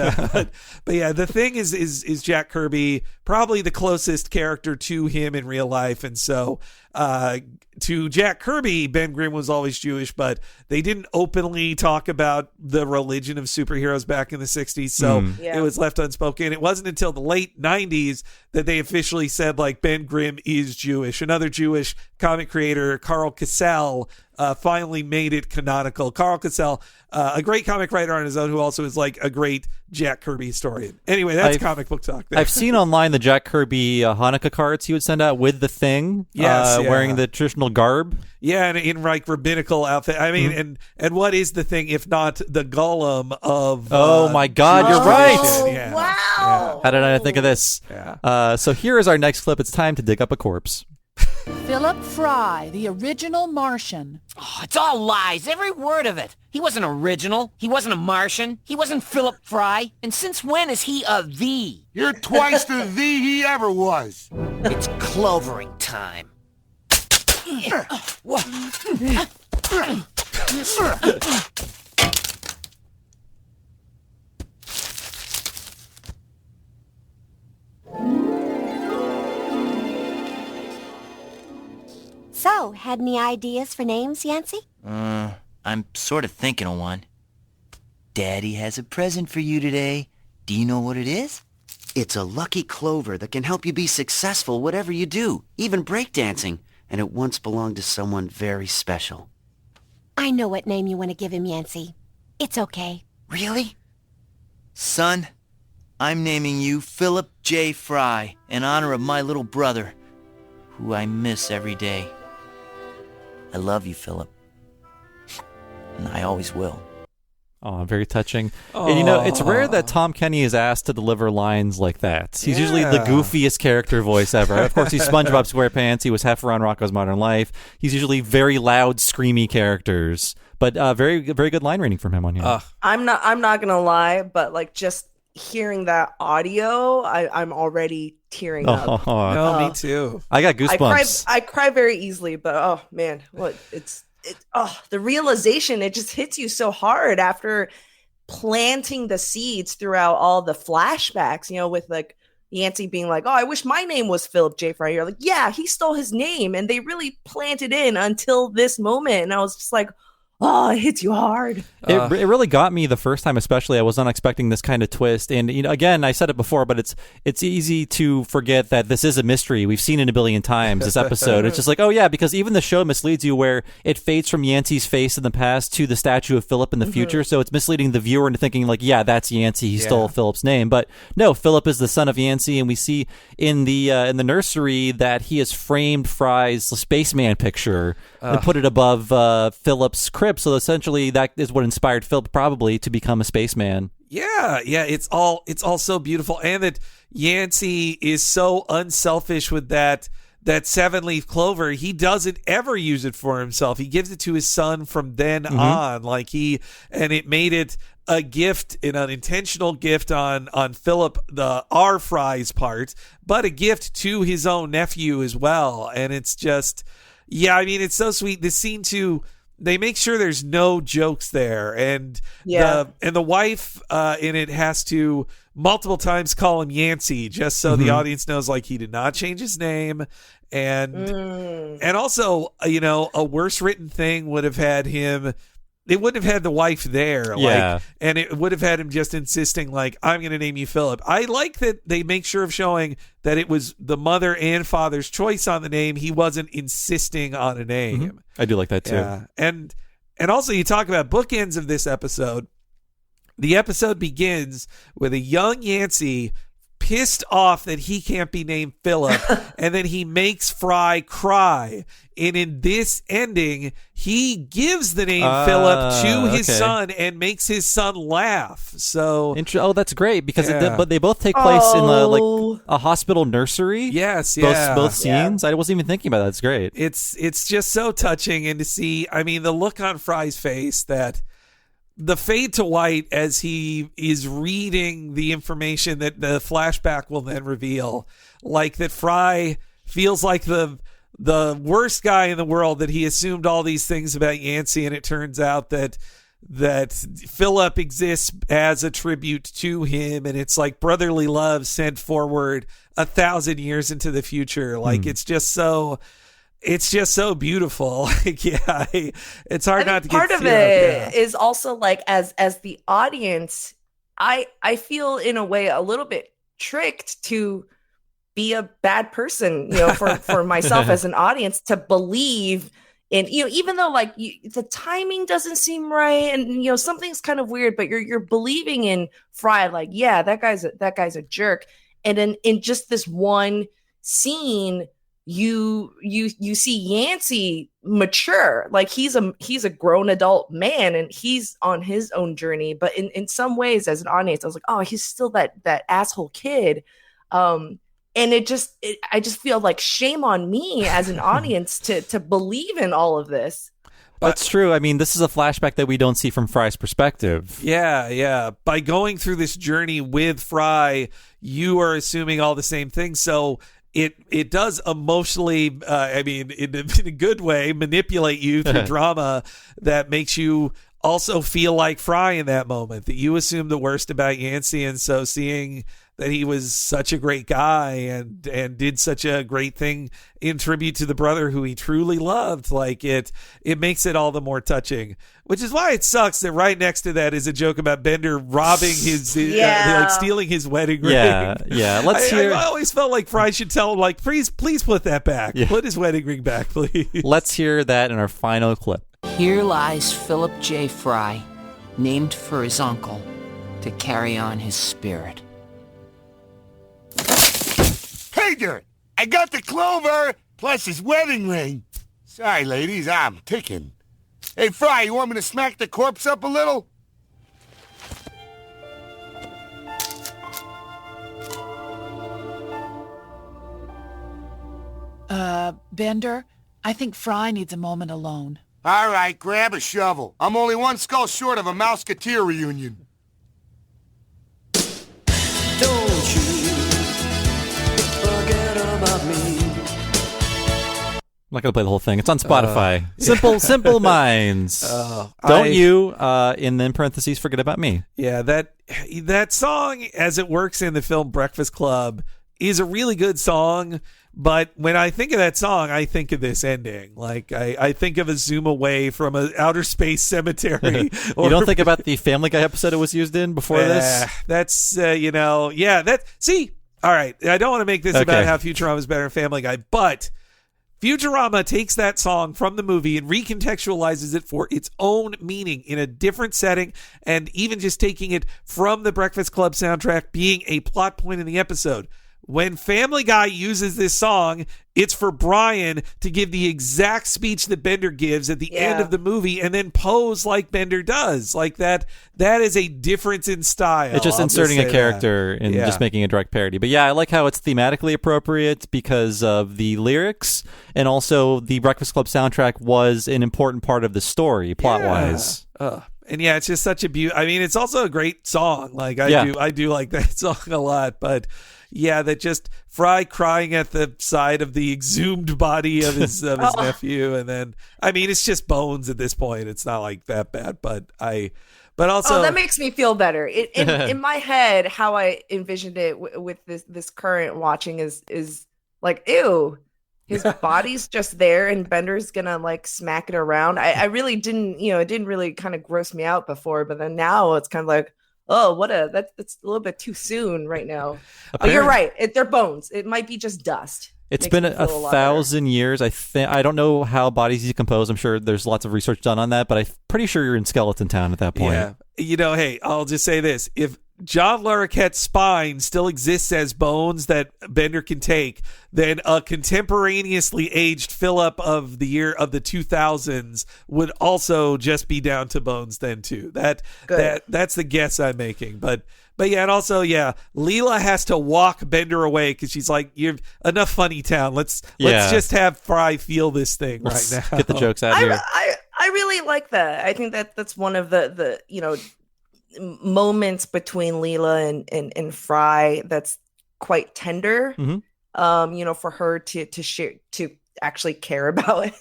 yeah, the thing is Jack Kirby, probably the closest character to him in real life. And so to Jack Kirby, Ben Grimm was always Jewish, but they didn't openly talk about the religion of superheroes back in the 60s. So it was left unspoken. It wasn't until the late 90s that they officially said, like, Ben Grimm is Jewish. Another Jewish comic creator, Carl Cassell, finally made it canonical. Carl Cassell, a great comic writer on his own, who also is like a great Jack Kirby historian. Anyway, that's comic book talk there. I've seen online the Jack Kirby Hanukkah cards he would send out with the Thing, wearing the traditional garb. Yeah, and in like rabbinical outfit. I mean, and what is the Thing if not the golem of? Oh my God, you're right! Yeah. Wow. Yeah. How did I not think of this? Yeah. So here is our next clip. It's time to dig up a corpse. Philip Fry, the original Martian. Oh, it's all lies, every word of it. He wasn't original. He wasn't a Martian. He wasn't Philip Fry. And since when is he a the? You're twice the he ever was. It's clovering time. So, had any ideas for names, Yancey? I'm sort of thinking of one. Daddy has a present for you today. Do you know what it is? It's a lucky clover that can help you be successful whatever you do, even breakdancing. And it once belonged to someone very special. I know what name you want to give him, Yancey. It's okay. Really? Son, I'm naming you Philip J. Fry in honor of my little brother, who I miss every day. I love you, Philip. And I always will. Oh, very touching. And, you know, it's rare that Tom Kenny is asked to deliver lines like that. He's usually the goofiest character voice ever. Of course, he's SpongeBob SquarePants. He was Heifer on Rocko's Modern Life. He's usually very loud, screamy characters. But very, very good line reading from him on here. I'm not gonna lie, but like just hearing that audio, I'm already tearing up. No, me too. I got goosebumps. I cry very easily, but oh man, the realization, it just hits you so hard after planting the seeds throughout all the flashbacks, you know, with like Yancey being like, oh, I wish my name was Philip J. Fry. You're like, yeah, he stole his name, and they really planted in until this moment. And I was just like, oh, it hits you hard. It really got me the first time, especially. I was not expecting this kind of twist. And, you know, again, I said it before, but it's easy to forget that this is a mystery. We've seen it a billion times, this episode. It's just like, oh, yeah, because even the show misleads you where it fades from Yancey's face in the past to the statue of Philip in the future. So it's misleading the viewer into thinking, like, yeah, that's Yancey. He stole Philip's name. But no, Philip is the son of Yancey. And we see in the nursery that he has framed Fry's spaceman picture and put it above Philip's crib. So essentially, that is what inspired Philip probably to become a spaceman. Yeah, it's all so beautiful, and that Yancey is so unselfish with that 7-leaf clover. He doesn't ever use it for himself. He gives it to his son from then on. And it made it a gift, an unintentional gift on Philip R. Fry's part, but a gift to his own nephew as well. And it's just, I mean, it's so sweet. The scene too. They make sure there's no jokes there, and the wife in it has to multiple times call him Yancey just so the audience knows, like, he did not change his name, and also, you know, a worse written thing would have had him. It wouldn't have had the wife there, and it would have had him just insisting, like, I'm going to name you Philip. I like that they make sure of showing that it was the mother and father's choice on the name. He wasn't insisting on a name. I do like that too. Yeah. And also, you talk about bookends of this episode. The episode begins with a young Yancey pissed off that he can't be named Philip, and then he makes Fry cry. And in this ending, he gives the name Philip to his son and makes his son laugh. So, that's great because but they both take place in a hospital nursery. Yes, both scenes. I wasn't even thinking about that. It's great. It's just so touching, and to see, I mean, the look on Fry's face, that the fade to white as he is reading the information that the flashback will then reveal, like that Fry feels like the the worst guy in the world, that he assumed all these things about Yancey, and it turns out that Philip exists as a tribute to him, and it's like brotherly love sent forward 1,000 years into the future. Like it's just so beautiful. Like, yeah, it's hard not to get part of it is also like as the audience, I feel in a way a little bit tricked to be a bad person, for myself as an audience, to believe in, even though like the timing doesn't seem right, and something's kind of weird, but you're believing in Fry, like, yeah, that guy's a jerk. And then in just this one scene, you see Yancey mature, like he's a grown adult man, and he's on his own journey. But in some ways, as an audience, I was like, oh, he's still that asshole kid. And I just feel like shame on me as an audience to believe in all of this. That's true. I mean, this is a flashback that we don't see from Fry's perspective. Yeah. By going through this journey with Fry, you are assuming all the same things. So it does emotionally, in a good way, manipulate you through drama that makes you also feel like Fry in that moment, that you assume the worst about Yancey. And so seeing that he was such a great guy and did such a great thing in tribute to the brother who he truly loved, like it makes it all the more touching. Which is why it sucks that right next to that is a joke about Bender robbing his like stealing his wedding ring. Yeah. Let's hear. I always felt like Fry should tell him, like, please put that back. Yeah. Put his wedding ring back, please. Let's hear that in our final clip. Here lies Philip J. Fry, named for his uncle, to carry on his spirit. Hey there! I got the clover, plus his wedding ring. Sorry, ladies, I'm ticking. Hey, Fry, you want me to smack the corpse up a little? Bender, I think Fry needs a moment alone. All right, grab a shovel. I'm only one skull short of a Mouseketeer reunion. Don't you forget about me. I'm not going to play the whole thing. It's on Spotify. Simple Minds. Don't you, and then parentheses, forget about me. Yeah, that song, as it works in the film Breakfast Club, is a really good song. But when I think of that song, I think of this ending. Like, I think of a zoom away from an outer space cemetery. You don't think about the Family Guy episode it was used in before this? That's, see, all right. I don't want to make this about how Futurama is better than Family Guy, but Futurama takes that song from the movie and recontextualizes it for its own meaning in a different setting, and even just taking it from the Breakfast Club soundtrack being a plot point in the episode. When Family Guy uses this song, it's for Brian to give the exact speech that Bender gives at the end of the movie and then pose like Bender does. Like that is a difference in style. It's just inserting a character and just making a direct parody. But yeah, I like how it's thematically appropriate because of the lyrics, and also the Breakfast Club soundtrack was an important part of the story, plot-wise. And yeah, it's just such a beauty. I mean, it's also a great song. Like I do like that song a lot, but yeah, that just Fry crying at the side of the exhumed body of his nephew, and then it's just bones at this point. It's not like that bad, but also that makes me feel better. In my head, how I envisioned it with this current watching is like, ew. His body's just there, and Bender's gonna like smack it around. I really didn't, it didn't really kind of gross me out before, but then now it's kind of like, oh, that's a little bit too soon right now. You're right. They're bones. It might be just dust. It's been a 1,000 years. I don't know how bodies decompose. I'm sure there's lots of research done on that, but I'm pretty sure you're in Skeleton Town at that point. Yeah. Hey, I'll just say this. If John Larroquette's spine still exists as bones that Bender can take, then a contemporaneously aged Philip of the year of the 2000s would also just be down to bones then too. That's the guess I'm making. But yeah, and also, Leela has to walk Bender away because she's like, "You're enough, Funny Town. Let's just have Fry feel this thing right now. Get the jokes out here." I really like that. I think that's one of the moments between Leela and Fry that's quite tender. Mm-hmm. For her to share, to actually care about him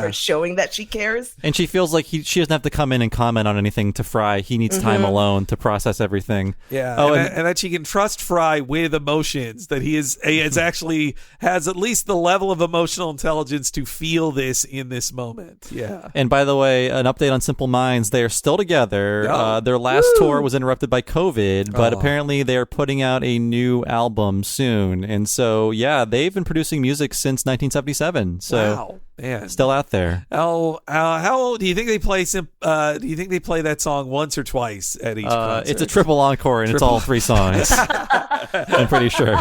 or showing that she cares. And she feels like she doesn't have to come in and comment on anything to Fry. He needs time alone to process everything. Yeah, Oh, and that she can trust Fry with emotions, that he is actually has at least the level of emotional intelligence to feel this in this moment. Yeah. And by the way, an update on Simple Minds. They are still together. Their last tour was interrupted by COVID, but apparently they are putting out a new album soon. And so, yeah, they've been producing music since 1977. So, wow. Man. Still out there. How do you think they play? Do you think they play that song once or twice at each concert? It's a triple encore, and it's all 3 songs. I'm pretty sure.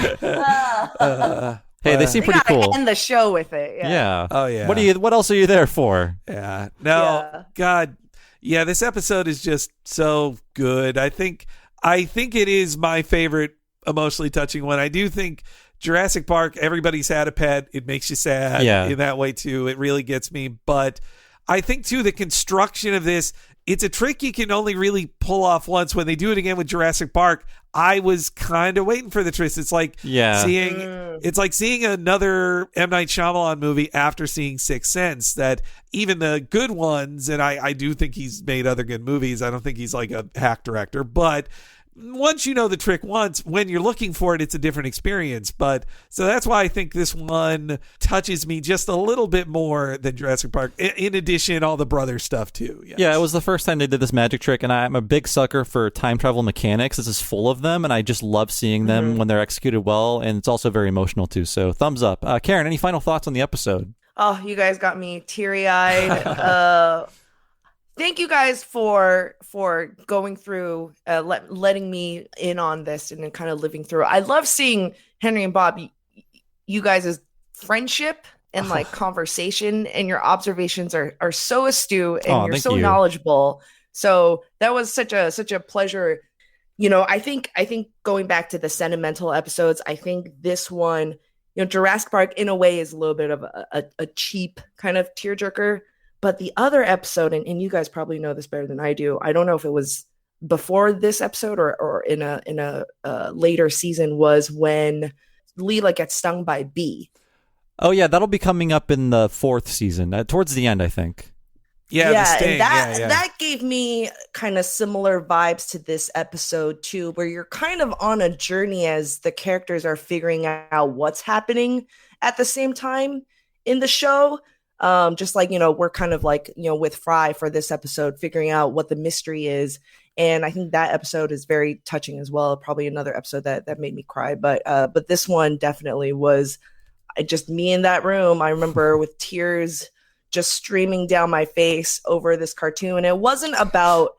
Hey, they seem pretty cool. End the show with it. Yeah. Oh yeah. What else are you there for? Yeah. No. God. Yeah. This episode is just so good. I think it is my favorite emotionally touching one. I do think Jurassic Park, everybody's had a pet. It makes you sad in that way too. It really gets me. But I think too, the construction of this, it's a trick you can only really pull off once. When they do it again with Jurassic Park, I was kind of waiting for the twist. It's like seeing another M. Night Shyamalan movie after seeing Sixth Sense, that even the good ones, and I do think he's made other good movies. I don't think he's like a hack director, but once you know the trick once, when you're looking for it, it's a different experience. But so that's why I think this one touches me just a little bit more than Jurassic Park. In addition, all the brother stuff too. Yes. Yeah, it was the first time they did this magic trick, and I'm a big sucker for time travel mechanics. This is full of them, and I just love seeing them when they're executed well, and it's also very emotional too. So thumbs up. Karen, any final thoughts on the episode? Oh, you guys got me teary-eyed. Thank you guys for going through, letting me in on this and then kind of living through. I love seeing Henry and Bob, you guys' friendship and like conversation, and your observations are so astute, and you're so knowledgeable. So that was such a pleasure. You know, I think going back to the sentimental episodes, I think this one, you know, Jurassic Park in a way is a little bit of a cheap kind of tearjerker. But the other episode, and you guys probably know this better than I do, I don't know if it was before this episode or in a later season, was when Leela gets stung by a bee. Oh yeah, that'll be coming up in the 4th season, towards the end, I think. Yeah, the sting. And that gave me kind of similar vibes to this episode too, where you're kind of on a journey as the characters are figuring out what's happening at the same time in the show. Just like, you know, we're kind of like, you know, with Fry for this episode, figuring out what the mystery is. And I think that episode is very touching as well. Probably another episode that made me cry. But this one definitely was just me in that room. I remember with tears just streaming down my face over this cartoon. It wasn't about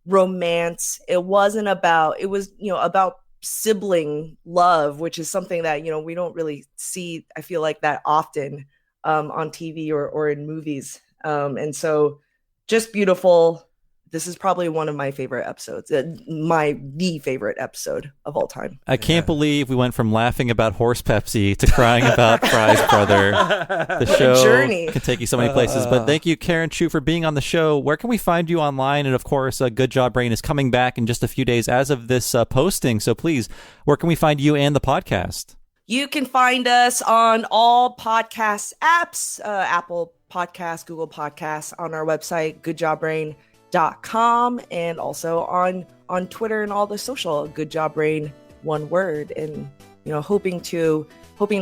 romance. It was, you know, about sibling love, which is something that, you know, we don't really see, I feel like, that often on TV or in movies. And so just beautiful. This is probably one of my favorite episodes, the favorite episode of all time. I can't believe we went from laughing about horse Pepsi to crying about Fry's brother. The show journey can take you so many places. But thank you, Karen Chu, for being on the show. Where can we find you online? And of course, Good Job Brain is coming back in just a few days as of this posting. So please, where can we find you and the podcast? You can find us on all podcast apps, Apple Podcasts, Google Podcasts, on our website, goodjobbrain.com, and also on Twitter and all the social, Good Job Brain, one word. And, you know, hoping to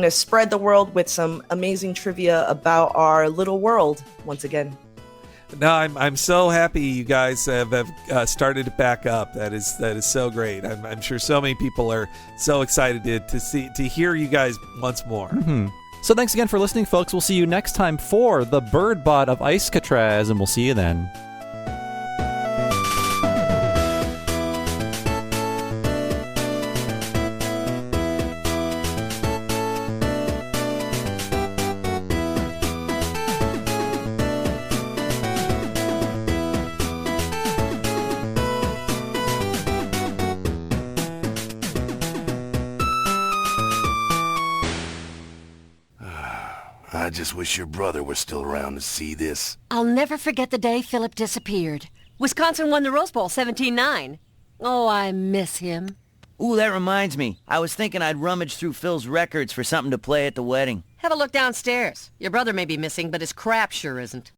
spread the world with some amazing trivia about our little world once again. No, I'm so happy you guys have started it back up. That is so great. I'm sure so many people are so excited to hear you guys once more. Mm-hmm. So thanks again for listening, folks. We'll see you next time for the Bird Bot of Icecatraz, and we'll see you then. I just wish your brother was still around to see this. I'll never forget the day Philip disappeared. Wisconsin won the Rose Bowl 17-9. Oh, I miss him. Ooh, that reminds me. I was thinking I'd rummage through Phil's records for something to play at the wedding. Have a look downstairs. Your brother may be missing, but his crap sure isn't.